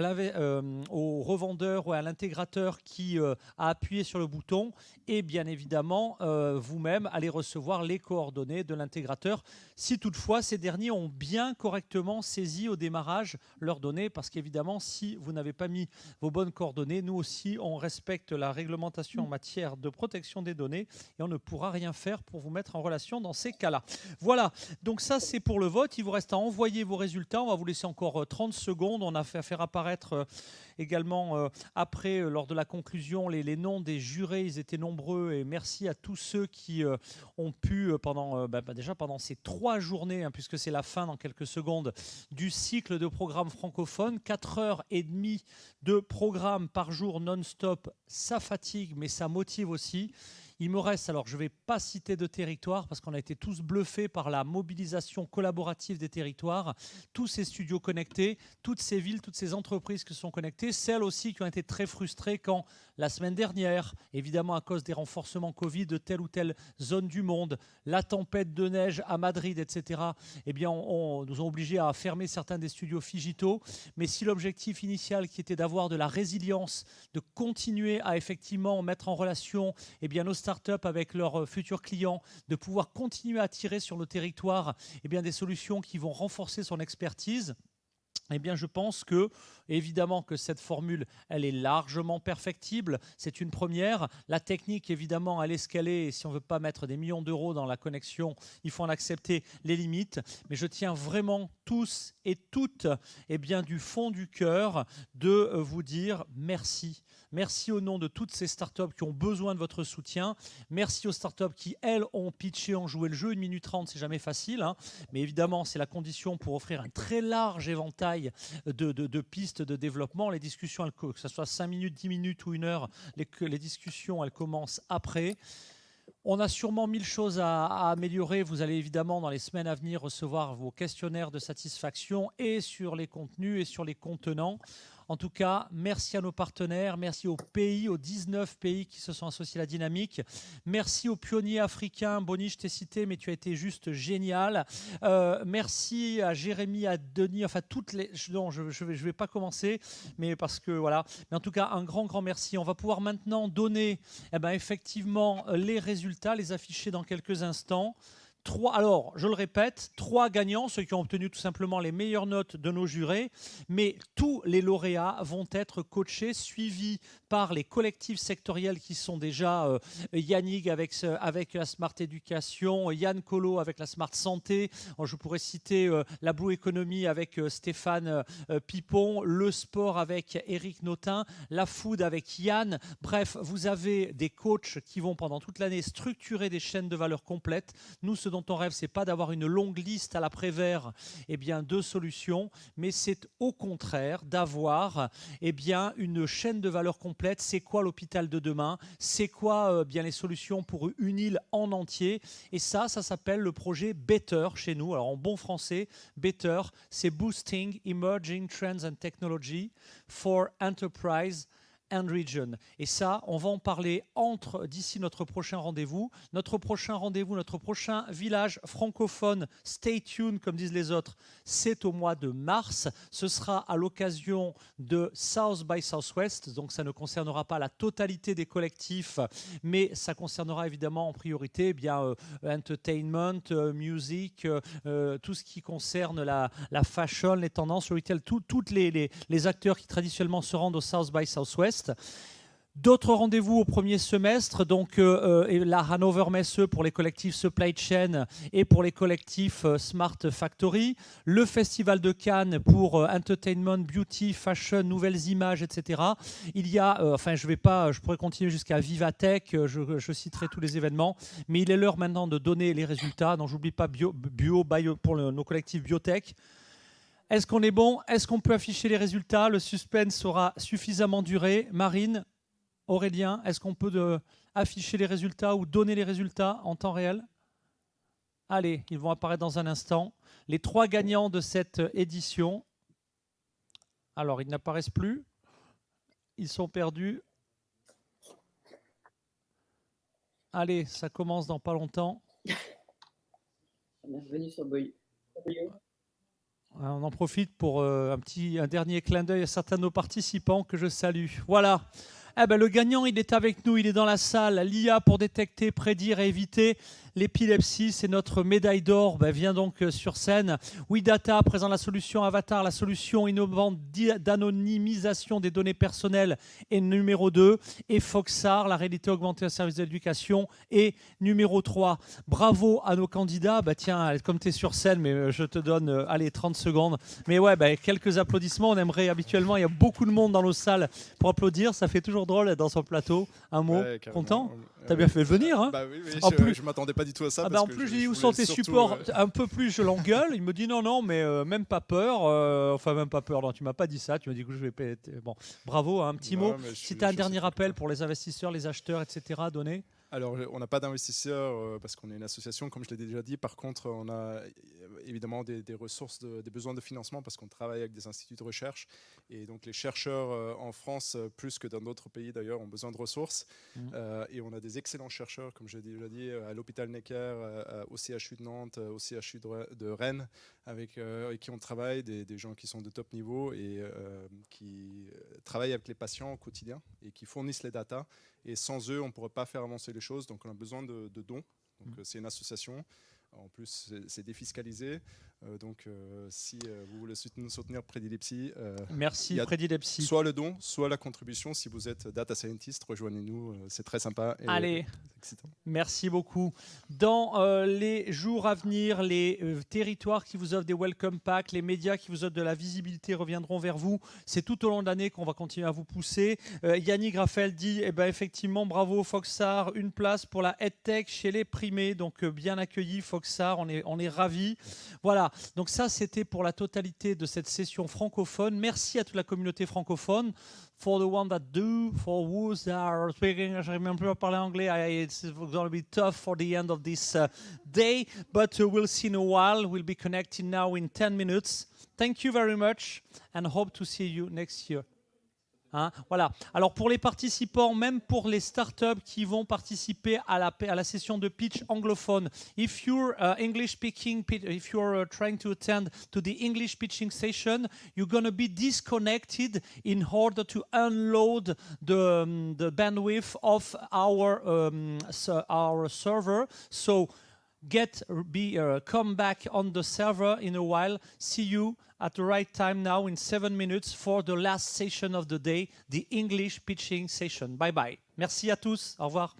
revendeur ou à l'intégrateur qui a appuyé sur le bouton, et bien évidemment vous-même allez recevoir les coordonnées de l'intégrateur si toutefois ces derniers ont bien correctement saisi au démarrage leurs données, parce qu'évidemment si vous n'avez pas mis vos bonnes coordonnées, nous aussi on respecte la réglementation en matière de protection des données et on ne pourra rien faire pour vous mettre en relation dans ces cas-là. Voilà, donc ça c'est pour le vote. Il vous reste à envoyer vos résultats. On va vous laisser encore 30 secondes. On a fait faire apparaître également après, lors de la conclusion, les noms des jurés. Ils étaient nombreux et merci à tous ceux qui ont pu déjà pendant ces 3 journées, hein, puisque c'est la fin dans quelques secondes du cycle de programmes francophones, 4h30 de programme par jour non-stop. Ça fatigue mais ça motive aussi. Il me reste, alors je ne vais pas citer de territoire parce qu'on a été tous bluffés par la mobilisation collaborative des territoires, tous ces studios connectés, toutes ces villes, toutes ces entreprises qui sont connectées, celles aussi qui ont été très frustrées quand la semaine dernière, évidemment à cause des renforcements Covid de telle ou telle zone du monde, la tempête de neige à Madrid, etc., eh bien on nous a obligés à fermer certains des studios Figito. Mais si l'objectif initial qui était d'avoir de la résilience, de continuer à effectivement mettre en relation nos startups avec leurs futurs clients, de pouvoir continuer à tirer sur le territoire des solutions qui vont renforcer son expertise, je pense que, évidemment, que cette formule, elle est largement perfectible. C'est une première. La technique, évidemment, elle est escalée. Et si on ne veut pas mettre des millions d'euros dans la connexion, il faut en accepter les limites. Mais je tiens vraiment tous et toutes, du fond du cœur, de vous dire merci. Merci au nom de toutes ces startups qui ont besoin de votre soutien. Merci aux startups qui, elles, ont pitché, ont joué le jeu. 1 minute 30, c'est jamais facile. Hein. Mais évidemment, c'est la condition pour offrir un très large éventail de pistes de développement. Les discussions, que ce soit 5 minutes, 10 minutes ou 1 heure, les discussions, elles commencent après. On a sûrement 1000 choses à améliorer. Vous allez évidemment, dans les semaines à venir, recevoir vos questionnaires de satisfaction et sur les contenus et sur les contenants. En tout cas, merci à nos partenaires, merci aux pays, aux 19 pays qui se sont associés à la dynamique. Merci aux pionniers africains. Bonnie, je t'ai cité, mais tu as été juste génial. Merci à Jérémy, à Denis, enfin toutes les... Non, je vais pas commencer, mais parce que voilà. Mais en tout cas, un grand merci. On va pouvoir maintenant donner effectivement les résultats, les afficher dans quelques instants. Alors, je le répète, 3 gagnants, ceux qui ont obtenu tout simplement les meilleures notes de nos jurés, mais tous les lauréats vont être coachés, suivis par les collectifs sectoriels qui sont déjà Yannick avec la Smart Éducation, Yann Colo avec la Smart Santé, je pourrais citer la Blue Economy avec Stéphane Pipon, le sport avec Eric Notin, la Food avec Yann. Bref, vous avez des coachs qui vont pendant toute l'année structurer des chaînes de valeur complètes. Nous, ce dont on rêve, c'est pas d'avoir une longue liste à l'après-vert de solutions, mais c'est au contraire d'avoir une chaîne de valeur complète. C'est quoi l'hôpital de demain? C'est quoi les solutions pour une île en entier? Et ça s'appelle le projet Better chez nous. Alors en bon français, Better, c'est Boosting Emerging Trends and Technology for Enterprise and region. Et ça, on va en parler d'ici notre prochain rendez-vous. Notre prochain village francophone, stay tuned, comme disent les autres, c'est au mois de mars. Ce sera à l'occasion de South by Southwest, donc ça ne concernera pas la totalité des collectifs, mais ça concernera évidemment en priorité entertainment, music, tout ce qui concerne la fashion, les tendances, le retail, tous les acteurs qui traditionnellement se rendent au South by Southwest. D'autres rendez-vous au premier semestre, donc la Hanover Messe pour les collectifs Supply Chain et pour les collectifs Smart Factory, le Festival de Cannes pour Entertainment, Beauty, Fashion, Nouvelles Images, etc. Il y a, je pourrais continuer jusqu'à Vivatech, je citerai tous les événements, mais il est l'heure maintenant de donner les résultats. Donc j'oublie pas bio pour nos collectifs Biotech. Est-ce qu'on est bon? Est-ce qu'on peut afficher les résultats? Le suspense aura suffisamment duré. Marine, Aurélien, est-ce qu'on peut afficher les résultats ou donner les résultats en temps réel? Allez, ils vont apparaître dans un instant. Les 3 gagnants de cette édition. Alors, ils n'apparaissent plus. Ils sont perdus. Allez, ça commence dans pas longtemps. Bienvenue sur Boy. On en profite pour un dernier clin d'œil à certains de nos participants que je salue. Voilà. Le gagnant, il est avec nous, il est dans la salle. L'IA pour détecter, prédire et éviter l'épilepsie, c'est notre médaille d'or. Vient donc sur scène. WeData présente la solution Avatar, la solution innovante d'anonymisation des données personnelles est numéro 2. Et Foxar, la réalité augmentée au service de l'éducation, est numéro 3. Bravo à nos candidats. Tiens, comme tu es sur scène, mais je te donne 30 secondes. Mais ouais, quelques applaudissements. On aimerait habituellement, il y a beaucoup de monde dans nos salles pour applaudir. Ça fait toujours drôle dans son plateau. Un mot, content? T'as bien fait venir, hein? Oui, en plus, je m'attendais pas du tout à ça. En plus, j'ai dit où sont tes supports? Un peu plus, je l'engueule. Il me dit non, mais même pas peur. Même pas peur. Non, tu m'as pas dit ça. Tu m'as dit que je vais péter. Bon, bravo. Un petit mot. Si tu as un dernier appel pour les investisseurs, les acheteurs, etc., à donner. Alors, on n'a pas d'investisseurs parce qu'on est une association, comme je l'ai déjà dit. Par contre, on a évidemment des ressources, des besoins de financement parce qu'on travaille avec des instituts de recherche. Et donc, les chercheurs en France, plus que dans d'autres pays d'ailleurs, ont besoin de ressources. Et on a des excellents chercheurs, comme je l'ai déjà dit, à l'hôpital Necker, au CHU de Nantes, au CHU de Rennes, avec qui on travaille, des gens qui sont de top niveau et qui travaillent avec les patients au quotidien et qui fournissent les datas. Et sans eux, on ne pourrait pas faire avancer les choses. Donc, on a besoin de dons. Donc, c'est une association. En plus, c'est défiscalisé. Donc, si vous voulez nous soutenir Prédilepsie, merci Prédilepsie. Soit le don, soit la contribution. Si vous êtes data scientist, rejoignez-nous. C'est très sympa. Et allez, excitant. Merci beaucoup. Dans les jours à venir, les territoires qui vous offrent des welcome packs, les médias qui vous offrent de la visibilité reviendront vers vous. C'est tout au long de l'année qu'on va continuer à vous pousser. Yannick Raphaël dit, effectivement, bravo Foxar, une place pour la EdTech chez les primés. Donc, bien accueilli Foxar, on est ravis. Voilà. Donc ça, c'était pour la totalité de cette session francophone. Merci à toute la communauté francophone. For the one that do, for those that are speaking, j'arrive même plus à parler anglais. It's going to be tough for the end of this day, but we'll see in a while. We'll be connecting now in 10 minutes. Thank you very much and hope to see you next year. Voilà. Alors pour les participants, même pour les startups qui vont participer à la session de pitch anglophone, if you're English speaking, if you're trying to attend to the English pitching session, you're going to be disconnected in order to unload the bandwidth of our server. So come back on the server in a while. See you at the right time now in 7 minutes for the last session of the day, the English pitching session. Bye bye. Merci à tous. Au revoir.